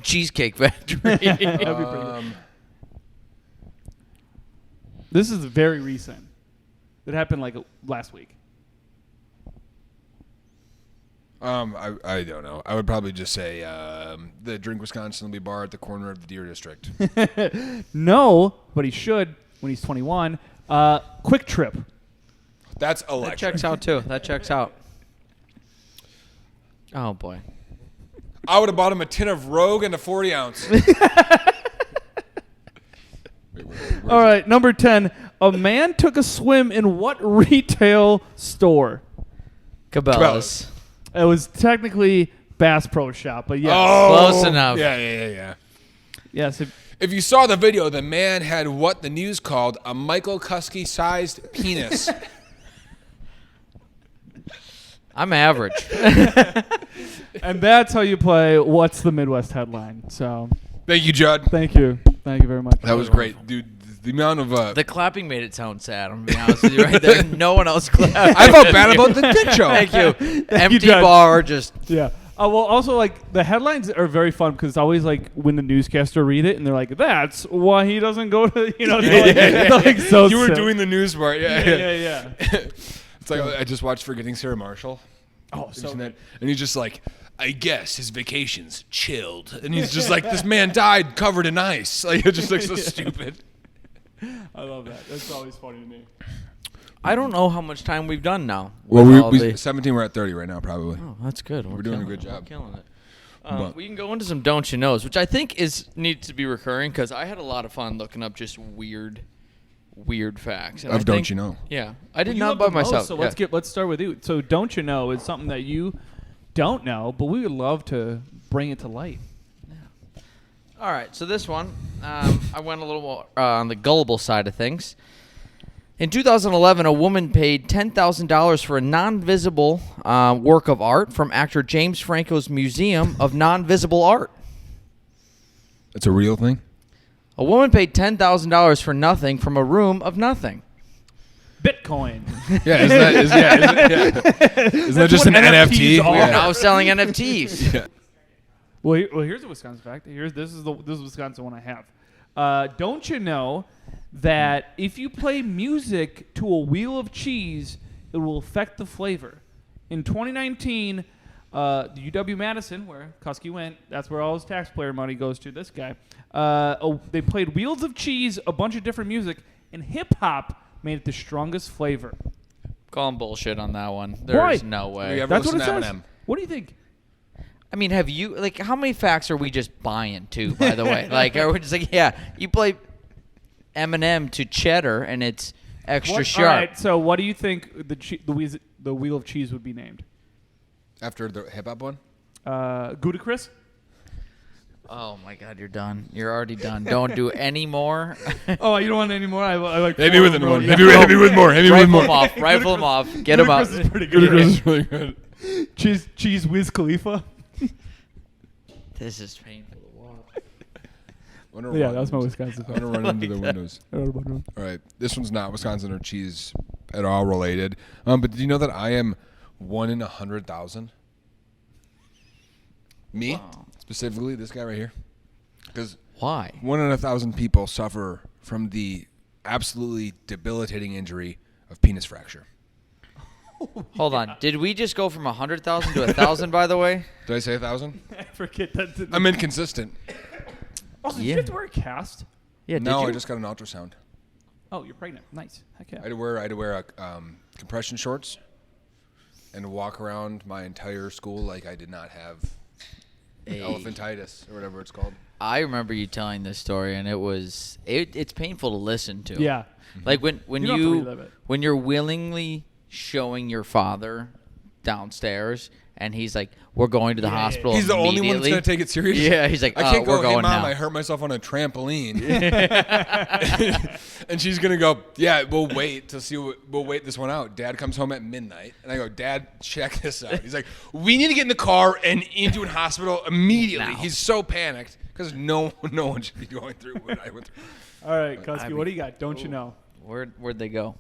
[SPEAKER 1] Cheesecake Factory.
[SPEAKER 3] That'd be pretty good. This is very recent. It happened like last week.
[SPEAKER 2] I don't know. I would probably just say the Drink Wisconsinbly bar at the corner of the Deer District.
[SPEAKER 3] No, but he should when he's 21. Quick Trip.
[SPEAKER 2] That's
[SPEAKER 1] That
[SPEAKER 2] electric.
[SPEAKER 1] checks out, too. That checks out. Oh, boy.
[SPEAKER 2] I would have bought him a tin of Rogue and a 40 ounce.
[SPEAKER 3] All right, number 10. A man took a swim in what retail store?
[SPEAKER 1] Cabela's.
[SPEAKER 3] It was technically Bass Pro Shop, but yes.
[SPEAKER 2] Oh,
[SPEAKER 1] Close enough.
[SPEAKER 2] Yeah.
[SPEAKER 3] Yes.
[SPEAKER 2] If you saw the video, the man had what the news called a Michael Cuske-sized penis.
[SPEAKER 1] I'm average.
[SPEAKER 3] And that's how you play What's the Midwest Headline. So
[SPEAKER 2] Thank you, Judd.
[SPEAKER 3] thank you. Thank you very much.
[SPEAKER 2] That was great, dude. The amount of
[SPEAKER 1] The clapping made it sound sad. I'm gonna be honest with you right there. No one else clapped.
[SPEAKER 2] I felt bad about the dick joke.
[SPEAKER 1] Thank you. Empty
[SPEAKER 3] Judd.
[SPEAKER 1] bar, just
[SPEAKER 3] Yeah. Well, also, like, the headlines are very fun because it's always, like, when the newscaster read it and they're like, that's why he doesn't go to, they're like so
[SPEAKER 2] You were
[SPEAKER 3] sick.
[SPEAKER 2] doing the news part.
[SPEAKER 3] Yeah.
[SPEAKER 2] It's like I just watched Forgetting Sarah Marshall.
[SPEAKER 3] Oh, so
[SPEAKER 2] And he's just like, I guess his vacation's chilled. And he's just like, this man died covered in ice. Like, it just looks so stupid.
[SPEAKER 3] I love that. That's always funny to me.
[SPEAKER 1] I don't know how much time we've done now.
[SPEAKER 2] Well,
[SPEAKER 1] with all
[SPEAKER 2] we
[SPEAKER 1] the-
[SPEAKER 2] 17, we're at 30 right now, probably.
[SPEAKER 1] Oh, that's good.
[SPEAKER 2] We're doing a
[SPEAKER 1] killing
[SPEAKER 2] good
[SPEAKER 1] it.
[SPEAKER 2] job.
[SPEAKER 1] We're killing it.
[SPEAKER 2] But-
[SPEAKER 1] We can go into some don't you knows, which I think needs to be recurring because I had a lot of fun looking up just weird facts. And I
[SPEAKER 2] Don't
[SPEAKER 1] think-
[SPEAKER 2] you know?
[SPEAKER 1] Yeah, I did
[SPEAKER 3] You
[SPEAKER 1] not
[SPEAKER 3] love
[SPEAKER 1] by
[SPEAKER 3] the most,
[SPEAKER 1] myself.
[SPEAKER 3] So
[SPEAKER 1] yeah.
[SPEAKER 3] let's start with you. So don't you know is something that you don't know, but we would love to bring it to light.
[SPEAKER 1] All right, so this one, I went a little more on the gullible side of things. In 2011, a woman paid $10,000 for a non-visible work of art from actor James Franco's Museum of Non-Visible Art.
[SPEAKER 2] It's a real thing?
[SPEAKER 1] A woman paid $10,000 for nothing from a room of nothing.
[SPEAKER 3] Bitcoin.
[SPEAKER 2] Yeah, isn't that just an
[SPEAKER 3] what
[SPEAKER 2] NFT?
[SPEAKER 3] NFTs are.
[SPEAKER 1] We're now selling NFTs.
[SPEAKER 2] Yeah.
[SPEAKER 3] Well, here's a Wisconsin fact. This is the Wisconsin one I have. Don't you know that if you play music to a wheel of cheese, it will affect the flavor? In 2019, the UW-Madison, where Cuske went, that's where all his taxpayer money goes to. This guy. They played wheels of cheese, a bunch of different music, and hip hop made it the strongest flavor.
[SPEAKER 1] Calling bullshit on that one. There's
[SPEAKER 3] Why?
[SPEAKER 1] no way.
[SPEAKER 2] Yeah. Ever
[SPEAKER 3] That's what it
[SPEAKER 2] listen to
[SPEAKER 3] says.
[SPEAKER 2] Eminem?
[SPEAKER 3] What do you think?
[SPEAKER 1] I mean, have you how many facts are we just buying too? By the way, are we just like, yeah, you play Eminem to cheddar and it's extra sharp.
[SPEAKER 3] All right, so what do you think the wheel of cheese would be named?
[SPEAKER 2] After the hip hop one?
[SPEAKER 3] Gouda Chris?
[SPEAKER 1] Oh my God, you're done. You're already done. Don't do any more.
[SPEAKER 3] Oh, you don't want any more? I like.
[SPEAKER 2] Hit me with another one.
[SPEAKER 3] Yeah.
[SPEAKER 2] Hit me with more. Hit me with
[SPEAKER 1] Rifle
[SPEAKER 2] more.
[SPEAKER 1] them off. Rifle them off. Get them up.
[SPEAKER 3] Gouda Chris is pretty
[SPEAKER 2] Gouda
[SPEAKER 3] good.
[SPEAKER 2] Chris is really good.
[SPEAKER 3] Cheese Wiz Khalifa.
[SPEAKER 1] This is painful to watch.
[SPEAKER 3] Yeah, that was my Wisconsin.
[SPEAKER 2] I'm going to run into the windows. All right. This one's not Wisconsin or cheese at all related. But did you know that I am 1 in 100,000? Me?
[SPEAKER 1] Wow.
[SPEAKER 2] Specifically, this guy right here. Because
[SPEAKER 1] Why?
[SPEAKER 2] 1 in 1,000 people suffer from the absolutely debilitating injury of penis fracture.
[SPEAKER 1] Hold on. Did we just go from 100,000 to 1,000? By the way.
[SPEAKER 2] Did I say 1,000?
[SPEAKER 3] I forget that.
[SPEAKER 2] I'm inconsistent.
[SPEAKER 3] Also, did
[SPEAKER 1] Yeah.
[SPEAKER 3] you have to wear a cast?
[SPEAKER 1] Yeah. Did
[SPEAKER 2] No,
[SPEAKER 1] you?
[SPEAKER 2] I just got an ultrasound.
[SPEAKER 3] Oh, you're pregnant. Nice. Heck yeah.
[SPEAKER 2] I had to wear compression shorts and walk around my entire school like I did not have
[SPEAKER 1] Hey.
[SPEAKER 2] elephantitis or whatever it's called.
[SPEAKER 1] I remember you telling this story, and it's painful to listen to.
[SPEAKER 3] Yeah.
[SPEAKER 1] Like when
[SPEAKER 3] You don't have to relive it.
[SPEAKER 1] when you're willingly showing your father downstairs, and he's like, "We're going to the hospital."
[SPEAKER 2] He's the only one that's
[SPEAKER 1] immediately."
[SPEAKER 2] going to take it serious?
[SPEAKER 1] Yeah, he's like,
[SPEAKER 2] I can't
[SPEAKER 1] "We're
[SPEAKER 2] go,
[SPEAKER 1] going
[SPEAKER 2] hey, Mom,
[SPEAKER 1] now."
[SPEAKER 2] I hurt myself on a trampoline. And she's going to go, yeah, we'll wait this one out. Dad comes home at midnight. And I go, Dad, check this out. He's like, we need to get in the car and into a hospital immediately.
[SPEAKER 1] Now.
[SPEAKER 2] He's so panicked because no one should be going through what I went through.
[SPEAKER 3] All right, Cuske,
[SPEAKER 1] I
[SPEAKER 3] what do you got? Don't you know?
[SPEAKER 1] Where'd they go?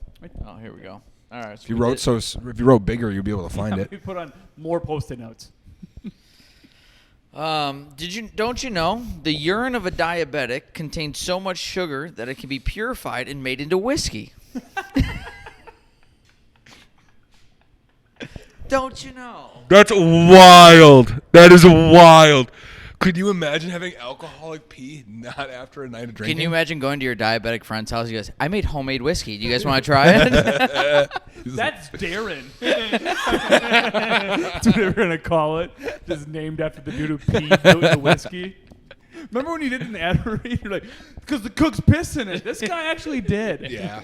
[SPEAKER 1] Oh, here we go. All right.
[SPEAKER 2] If you wrote bigger, you'll be able to find
[SPEAKER 3] We
[SPEAKER 2] it.
[SPEAKER 3] put on more Post-it notes.
[SPEAKER 1] Don't you know the urine of a diabetic contains so much sugar that it can be purified and made into whiskey? Don't you know?
[SPEAKER 2] That's wild. That is wild. Could you imagine having alcoholic pee not after a night of drinking?
[SPEAKER 1] Can you imagine going to your diabetic friend's house? He goes, "I made homemade whiskey. Do you guys want to try it?"
[SPEAKER 3] That's Darren. That's what they're going to call it. Just named after the dude who peed the whiskey. Remember when you did an ad read? You're like, because the cook's piss in it. This guy actually did.
[SPEAKER 2] Yeah.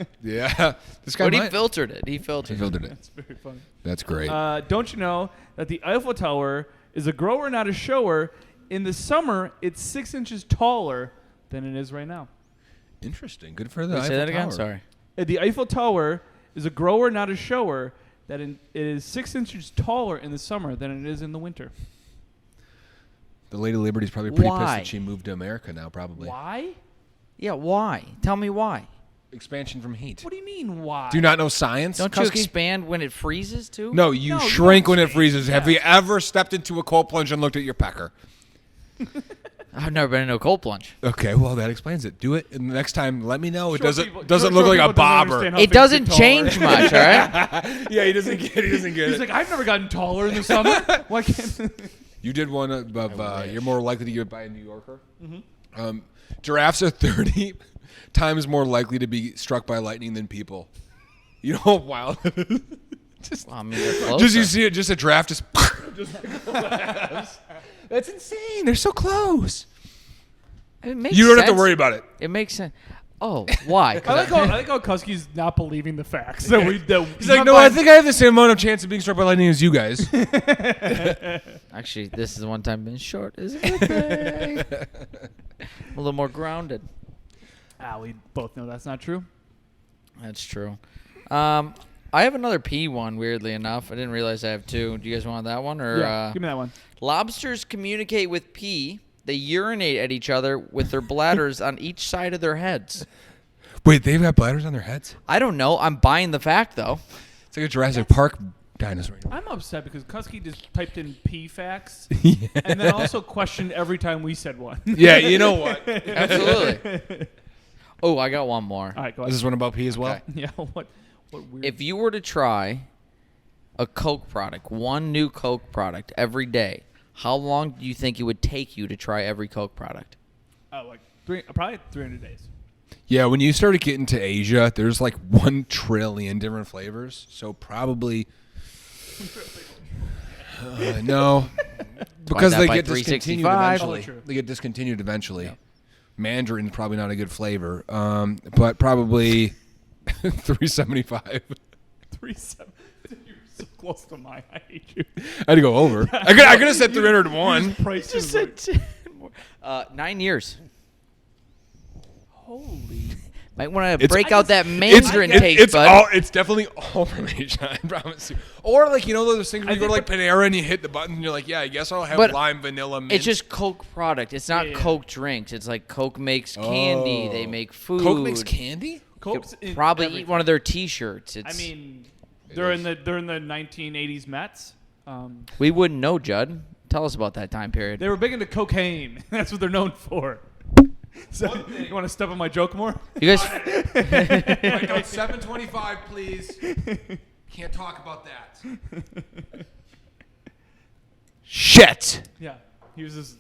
[SPEAKER 2] This guy
[SPEAKER 1] But he
[SPEAKER 2] might.
[SPEAKER 1] filtered it. He filtered it.
[SPEAKER 3] That's very funny.
[SPEAKER 2] That's great.
[SPEAKER 3] Don't you know that the Eiffel Tower is a grower, not a shower? In the summer, it's 6 inches taller than it is right now.
[SPEAKER 2] Interesting. Good for the
[SPEAKER 1] Wait,
[SPEAKER 2] Eiffel
[SPEAKER 1] say that again?
[SPEAKER 2] Tower.
[SPEAKER 1] Sorry.
[SPEAKER 3] The Eiffel Tower is a grower, not a shower. It is 6 inches taller in the summer than it is in the winter.
[SPEAKER 2] The Lady Liberty's probably pretty pissed
[SPEAKER 1] Why?
[SPEAKER 2] that she moved to America now, probably.
[SPEAKER 3] Why?
[SPEAKER 1] Yeah, why? Tell me why.
[SPEAKER 2] Expansion from heat.
[SPEAKER 3] What do you mean, why?
[SPEAKER 2] Do you not know science,
[SPEAKER 1] Don't you
[SPEAKER 2] Cuske?
[SPEAKER 1] expand when it freezes too?
[SPEAKER 2] No, you
[SPEAKER 3] No, you
[SPEAKER 2] shrink
[SPEAKER 3] don't
[SPEAKER 2] when it
[SPEAKER 3] change.
[SPEAKER 2] freezes. Have
[SPEAKER 3] Yeah.
[SPEAKER 2] you ever stepped into a cold plunge and looked at your pecker?
[SPEAKER 1] I've never been in a cold plunge.
[SPEAKER 2] Okay, well that explains it. Do it, and the next time let me know. It
[SPEAKER 3] Short
[SPEAKER 2] doesn't
[SPEAKER 3] people-
[SPEAKER 2] doesn't
[SPEAKER 3] short
[SPEAKER 2] look like
[SPEAKER 3] people
[SPEAKER 2] a
[SPEAKER 3] don't
[SPEAKER 2] bobber.
[SPEAKER 3] understand how
[SPEAKER 1] It
[SPEAKER 3] things
[SPEAKER 1] doesn't
[SPEAKER 3] get taller.
[SPEAKER 1] change much, all right?
[SPEAKER 2] Yeah, he doesn't get it.
[SPEAKER 3] He's like, I've never gotten taller in the summer. Why can't?
[SPEAKER 2] You did one of you're more likely to get by a New Yorker. Giraffes are 30 times more likely to be struck by lightning than people. You know how wild it is? Just,
[SPEAKER 1] Well, I mean, they're closer.
[SPEAKER 2] just you see it, just a giraffe just. That's insane. They're so close.
[SPEAKER 1] It makes
[SPEAKER 2] You don't have to
[SPEAKER 1] sense.
[SPEAKER 2] worry about it.
[SPEAKER 1] It makes sense. Oh, why?
[SPEAKER 3] I like how Kuski's not believing the facts that we.
[SPEAKER 2] He's like, no, I think I have the same amount of chance of being struck by lightning as you guys.
[SPEAKER 1] Actually, this is the one time being short is a good thing. I'm a little more grounded.
[SPEAKER 3] We both know that's not true.
[SPEAKER 1] That's true. I have another P one, weirdly enough. I didn't realize I have two. Do you guys want that one? Or
[SPEAKER 3] Yeah, give me that one.
[SPEAKER 1] Lobsters communicate with pee. They urinate at each other with their bladders on each side of their heads.
[SPEAKER 2] Wait, they've got bladders on their heads?
[SPEAKER 1] I don't know. I'm buying the fact, though.
[SPEAKER 2] It's like a Jurassic Park dinosaur.
[SPEAKER 3] I'm upset because Kuski just typed in P facts
[SPEAKER 2] Yeah.
[SPEAKER 3] and then also questioned every time we said one.
[SPEAKER 2] Yeah, you know what?
[SPEAKER 1] Absolutely. Oh, I got one more.
[SPEAKER 3] All right, go
[SPEAKER 2] Is
[SPEAKER 3] ahead.
[SPEAKER 2] this one about pee as well?
[SPEAKER 1] Okay.
[SPEAKER 3] Yeah, what weird.
[SPEAKER 1] If you were to try a Coke product, one new Coke product every day, how long do you think it would take you to try every Coke product?
[SPEAKER 3] like probably 300 days.
[SPEAKER 2] Yeah, when you started getting to Asia, there's like 1 trillion different flavors. So probably no, because
[SPEAKER 1] that
[SPEAKER 2] they
[SPEAKER 1] by
[SPEAKER 2] get discontinued
[SPEAKER 1] 365.
[SPEAKER 2] eventually.
[SPEAKER 3] Oh, true.
[SPEAKER 2] They get discontinued eventually.
[SPEAKER 1] Yeah.
[SPEAKER 2] Mandarin's probably not a good flavor, but probably 375.
[SPEAKER 3] 37. You're so close to mine. I hate you.
[SPEAKER 2] I had to go over. I could have said 301.
[SPEAKER 3] Price
[SPEAKER 1] Just
[SPEAKER 3] is
[SPEAKER 1] said
[SPEAKER 3] right.
[SPEAKER 1] 10 more. 9 years.
[SPEAKER 3] Holy.
[SPEAKER 1] Might want to
[SPEAKER 2] It's-
[SPEAKER 1] break
[SPEAKER 3] I
[SPEAKER 1] out
[SPEAKER 3] just-
[SPEAKER 1] that Mandarin taste,
[SPEAKER 2] it's
[SPEAKER 1] bud.
[SPEAKER 2] it's definitely all from Asia, I promise you. Or like, you know those things where you go to like Panera and you hit the button and you're like, yeah, I guess I'll have
[SPEAKER 1] But
[SPEAKER 2] lime, vanilla, mint.
[SPEAKER 1] It's just Coke product. It's not
[SPEAKER 3] Yeah.
[SPEAKER 1] Coke drinks. It's like Coke makes candy.
[SPEAKER 2] Oh.
[SPEAKER 1] They make food.
[SPEAKER 2] Coke makes candy?
[SPEAKER 3] Coke's in
[SPEAKER 1] Probably
[SPEAKER 3] everything.
[SPEAKER 1] eat one of their T-shirts.
[SPEAKER 3] I
[SPEAKER 1] It's,
[SPEAKER 3] mean, they're in the 1980s Mets.
[SPEAKER 1] we wouldn't know, Judd. Tell us about that time period.
[SPEAKER 3] They were big into cocaine. That's what they're known for. So, you want to step on my joke more?
[SPEAKER 1] You guys,
[SPEAKER 2] Like, on 725, please. Can't talk about that. Shit.
[SPEAKER 3] Yeah. He was just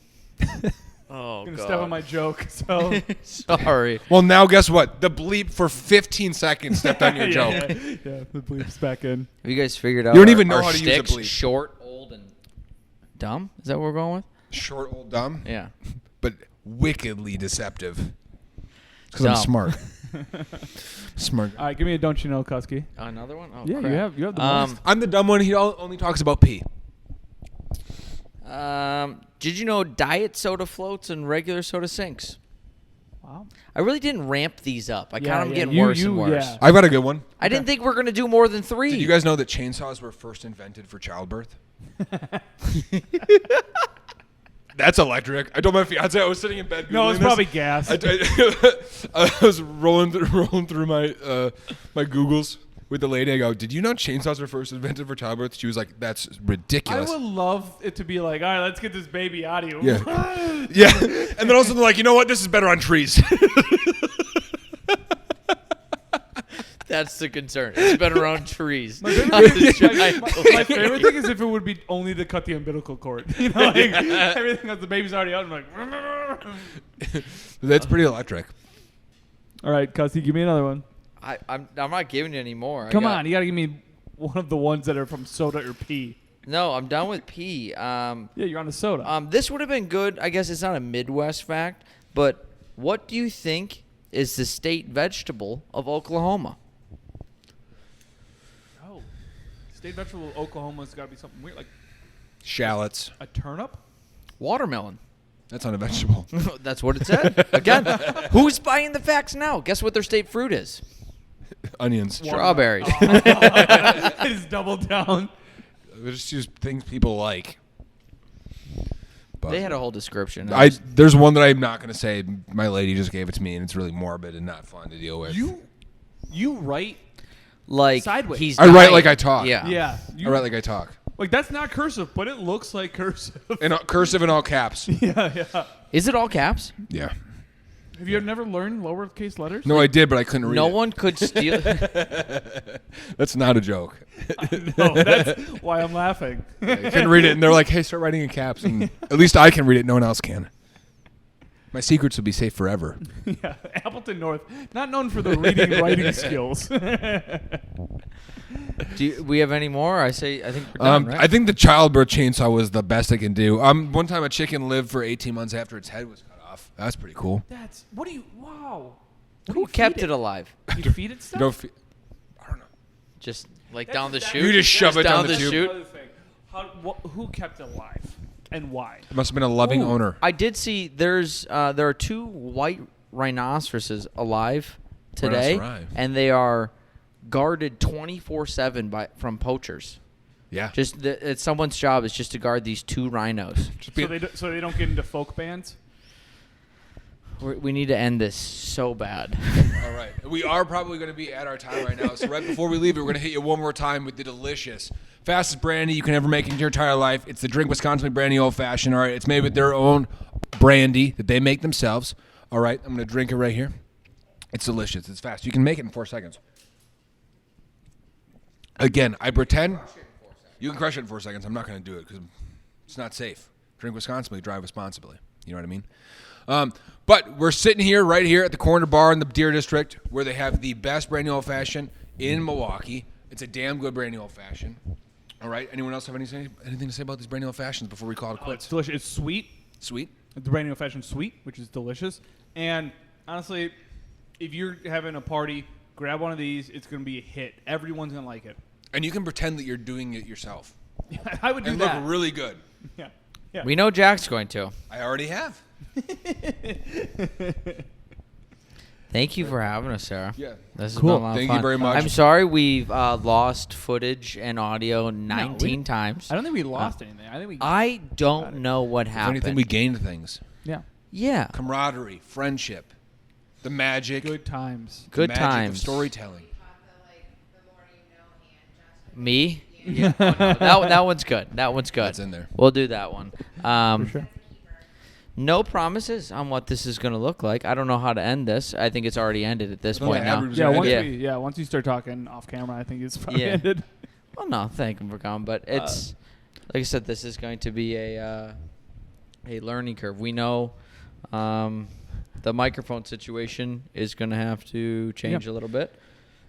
[SPEAKER 1] oh
[SPEAKER 3] gonna step on my joke. So
[SPEAKER 1] Sorry.
[SPEAKER 2] Well, now guess what? The bleep for 15 seconds stepped on your joke.
[SPEAKER 3] Yeah, the bleep's back in.
[SPEAKER 1] Have you guys figured out?
[SPEAKER 2] You don't even know
[SPEAKER 1] our
[SPEAKER 2] how to use a
[SPEAKER 1] sticks?
[SPEAKER 2] bleep.
[SPEAKER 1] Short, old, and dumb. Is that what we're going with?
[SPEAKER 2] Short, old, dumb,
[SPEAKER 1] Yeah.
[SPEAKER 2] but wickedly deceptive. Because I'm
[SPEAKER 1] Dumb.
[SPEAKER 2] smart. Smart.
[SPEAKER 3] All right, give me a don't you know, Kuski.
[SPEAKER 1] Another one? Oh,
[SPEAKER 3] Yeah,
[SPEAKER 1] crap.
[SPEAKER 3] you have the most.
[SPEAKER 2] I'm the dumb one. He only talks about pee.
[SPEAKER 1] Did you know diet soda floats and regular soda sinks?
[SPEAKER 3] Wow.
[SPEAKER 1] I really didn't ramp these up. I
[SPEAKER 3] Yeah,
[SPEAKER 1] kind of
[SPEAKER 3] yeah,
[SPEAKER 1] getting
[SPEAKER 3] you-
[SPEAKER 1] worse and
[SPEAKER 3] you-
[SPEAKER 1] worse.
[SPEAKER 3] yeah.
[SPEAKER 2] I've got a good one.
[SPEAKER 1] I didn't think we were going to do more than 3.
[SPEAKER 2] Did you guys know that chainsaws were first invented for childbirth? That's electric. I told my fiance I was sitting in bed.
[SPEAKER 3] No,
[SPEAKER 2] Googling
[SPEAKER 3] it's
[SPEAKER 2] this.
[SPEAKER 3] probably gas.
[SPEAKER 2] I was rolling through my my Googles with the lady. I go, "Did you know chainsaws were first invented for childbirth?" She was like, "That's
[SPEAKER 3] I
[SPEAKER 2] ridiculous."
[SPEAKER 3] would love it to be like, all right, let's get this baby out of you.
[SPEAKER 2] Yeah. Yeah, and then also they're like, "You know what? This is better on trees."
[SPEAKER 1] That's the concern. It's been around trees.
[SPEAKER 3] My favorite thing is if it would be only to cut the umbilical cord. You know, like everything else, the baby's already out. I'm like,
[SPEAKER 2] That's pretty electric.
[SPEAKER 3] all right, Cussy, give me another one.
[SPEAKER 1] I'm not giving you any more.
[SPEAKER 3] Come on, you got to give me one of the ones that are from soda or pee.
[SPEAKER 1] No, I'm done with pee.
[SPEAKER 3] Yeah, you're on the soda.
[SPEAKER 1] This would have been good. I guess it's not a Midwest fact, but what do you think is the state vegetable of Oklahoma?
[SPEAKER 3] Oh, state vegetable of Oklahoma's got to be something weird, like
[SPEAKER 2] Shallots.
[SPEAKER 3] a turnip.
[SPEAKER 1] Watermelon.
[SPEAKER 2] That's not a vegetable.
[SPEAKER 1] That's what it said. Again, who's buying the facts now? Guess what their state fruit is?
[SPEAKER 2] Onions.
[SPEAKER 1] Strawberries.
[SPEAKER 3] I just doubled down.
[SPEAKER 2] They just use things people like. But
[SPEAKER 1] They had a whole description.
[SPEAKER 2] there's one that I'm not going to say. My lady just gave it to me, and it's really morbid and not fun to deal with.
[SPEAKER 3] You write
[SPEAKER 1] like
[SPEAKER 3] sideways.
[SPEAKER 1] He's
[SPEAKER 2] I write
[SPEAKER 1] dying.
[SPEAKER 2] like I talk.
[SPEAKER 1] Yeah.
[SPEAKER 3] yeah.
[SPEAKER 2] I write like I talk.
[SPEAKER 3] Like that's not cursive, but it looks like cursive.
[SPEAKER 2] In cursive in all caps.
[SPEAKER 3] yeah.
[SPEAKER 1] Is it all caps?
[SPEAKER 2] Yeah.
[SPEAKER 3] Have you never learned lowercase letters?
[SPEAKER 2] No, I did, but I couldn't read
[SPEAKER 1] No
[SPEAKER 2] it.
[SPEAKER 1] one could steal.
[SPEAKER 2] That's not a joke.
[SPEAKER 3] No, that's why I'm laughing.
[SPEAKER 2] I couldn't read it, and they're like, "Hey, start writing in caps." And at least I can read it. No one else can. My secrets will be safe forever.
[SPEAKER 3] Yeah, Appleton North, not known for the reading and writing skills.
[SPEAKER 1] Do we have any more? I think we're done, right?
[SPEAKER 2] I think the childbirth chainsaw was the best I can do. One time a chicken lived for 18 months after its head was cut off. That's pretty cool.
[SPEAKER 3] Wow. What do
[SPEAKER 1] Who
[SPEAKER 3] you
[SPEAKER 1] kept
[SPEAKER 3] feed
[SPEAKER 1] it alive?
[SPEAKER 3] You feed it stuff?
[SPEAKER 2] I don't know.
[SPEAKER 1] Just like
[SPEAKER 3] That's-
[SPEAKER 1] down the
[SPEAKER 3] that-
[SPEAKER 1] chute?
[SPEAKER 2] You just shove it down the
[SPEAKER 1] chute?
[SPEAKER 2] tube.
[SPEAKER 3] Another thing. Who kept it alive and why?
[SPEAKER 2] It must have been a loving
[SPEAKER 1] Ooh,
[SPEAKER 2] owner.
[SPEAKER 1] I did see there are 2 white rhinoceroses alive today,
[SPEAKER 2] Rhinoceri.
[SPEAKER 1] and they are guarded 24/7 from poachers.
[SPEAKER 2] Yeah.
[SPEAKER 1] It's someone's job is just to guard these 2 rhinos.
[SPEAKER 3] So they don't get into folk bands?
[SPEAKER 1] We need to end this so bad.
[SPEAKER 2] All right. We are probably going to be at our time right now. So right before we leave, we're going to hit you one more time with the delicious, fastest brandy you can ever make in your entire life. It's the Drink Wisconsinbly Brandy Old Fashioned. All right. It's made with their own brandy that they make themselves. All right. I'm going to drink it right here. It's delicious. It's fast. You can make it in 4 seconds. Again, I pretend you can crush it in 4 seconds. I'm not going to do it because it's not safe. Drink Wisconsinbly, drive responsibly. You know what I mean? But we're sitting here, right here at the corner bar in the Deer District, where they have the best brandy old fashioned in Milwaukee. It's a damn good brandy old fashioned. All right. Anyone else have anything to say about these brandy old fashions before we call it
[SPEAKER 3] It's
[SPEAKER 2] quits?
[SPEAKER 3] delicious. It's sweet.
[SPEAKER 2] Sweet.
[SPEAKER 3] The brandy old fashioned sweet, which is delicious. And honestly, if you're having a party, grab one of these. It's going to be a hit. Everyone's going to like it.
[SPEAKER 2] And you can pretend that you're doing it yourself
[SPEAKER 3] I would do
[SPEAKER 2] and
[SPEAKER 3] that.
[SPEAKER 2] look really good.
[SPEAKER 3] Yeah. Yeah.
[SPEAKER 1] We know Jack's going to.
[SPEAKER 2] I already have.
[SPEAKER 1] Thank you for having us, Sarah.
[SPEAKER 2] Yeah.
[SPEAKER 1] This has
[SPEAKER 3] Cool.
[SPEAKER 1] been a lot of
[SPEAKER 2] Thank
[SPEAKER 1] fun.
[SPEAKER 2] you very much.
[SPEAKER 1] I'm sorry we've lost footage and audio 19 times.
[SPEAKER 3] I don't think we lost anything. I think we.
[SPEAKER 1] I don't know what
[SPEAKER 2] If
[SPEAKER 1] happened.
[SPEAKER 2] anything, we gained things.
[SPEAKER 3] yeah.
[SPEAKER 1] Yeah.
[SPEAKER 2] Camaraderie, friendship, the magic.
[SPEAKER 3] Good times.
[SPEAKER 1] Good
[SPEAKER 2] magic
[SPEAKER 1] times.
[SPEAKER 2] of storytelling.
[SPEAKER 1] Me? Yeah. Oh, no. that one's good. That one's good.
[SPEAKER 2] That's in there.
[SPEAKER 1] We'll do that one.
[SPEAKER 3] For sure.
[SPEAKER 1] No promises on what this is going to look like. I don't know how to end this. I think it's already ended at this
[SPEAKER 2] No,
[SPEAKER 1] point now.
[SPEAKER 2] average-
[SPEAKER 3] Yeah. Once
[SPEAKER 1] Yeah.
[SPEAKER 3] once you start talking off camera, I think it's probably
[SPEAKER 1] Yeah.
[SPEAKER 3] ended.
[SPEAKER 1] Well, no, thank him for coming, but it's like I said, this is going to be a learning curve. We know the microphone situation is going to have to change a little bit.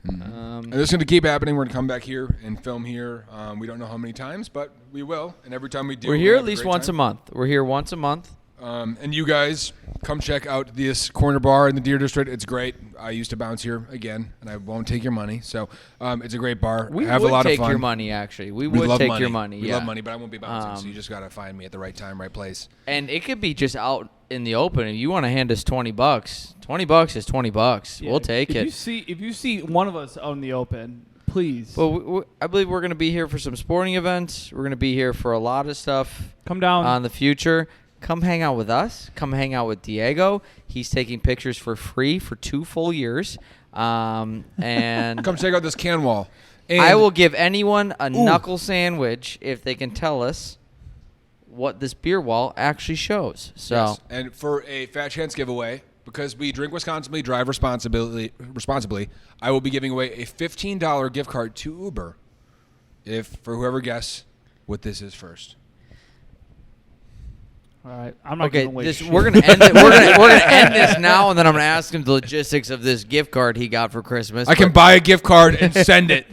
[SPEAKER 2] And this is going to keep happening. We're going to come back here and film here. We don't know how many times, but we will. And every time we do,
[SPEAKER 1] We're
[SPEAKER 2] we'll
[SPEAKER 1] here
[SPEAKER 2] have
[SPEAKER 1] at least
[SPEAKER 2] great
[SPEAKER 1] once a
[SPEAKER 2] time.
[SPEAKER 1] month. We're here once a month.
[SPEAKER 2] And you guys come check out this corner bar in the Deer District. It's great. I used to bounce here again, and I won't take your money. So it's a great bar.
[SPEAKER 1] We
[SPEAKER 2] have
[SPEAKER 1] would
[SPEAKER 2] a lot
[SPEAKER 1] take
[SPEAKER 2] of fun.
[SPEAKER 1] your money, actually. We
[SPEAKER 2] We
[SPEAKER 1] would
[SPEAKER 2] love
[SPEAKER 1] take
[SPEAKER 2] money.
[SPEAKER 1] your money.
[SPEAKER 2] We
[SPEAKER 1] yeah.
[SPEAKER 2] love money, but I won't be bouncing. So you just got to find me at the right time, right place.
[SPEAKER 1] And it could be just out in the open. If you want to hand us $20, $20 is $20.
[SPEAKER 3] Yeah,
[SPEAKER 1] We'll take
[SPEAKER 3] if
[SPEAKER 1] it.
[SPEAKER 3] If you see one of us out in the open, please
[SPEAKER 1] Well, I believe we're going to be here for some sporting events. We're going to be here for a lot of stuff
[SPEAKER 3] come down.
[SPEAKER 1] on the future. Come hang out with us. Come hang out with Diego. He's taking pictures for free for 2 full years. And
[SPEAKER 2] Come check out this can wall. And
[SPEAKER 1] I will give anyone a knuckle sandwich if they can tell us what this beer wall actually shows. So
[SPEAKER 2] Yes. And for a Fat Chance giveaway, because we drink responsibly, drive responsibly, I will be giving away a $15 gift card to Uber for whoever guesses what this is first.
[SPEAKER 3] All right, I'm not
[SPEAKER 1] okay,
[SPEAKER 3] giving away shit.
[SPEAKER 1] we're gonna end it. We're gonna end this now, and then I'm gonna ask him the logistics of this gift card he got for Christmas.
[SPEAKER 2] I can
[SPEAKER 1] but
[SPEAKER 2] buy a gift card and send it.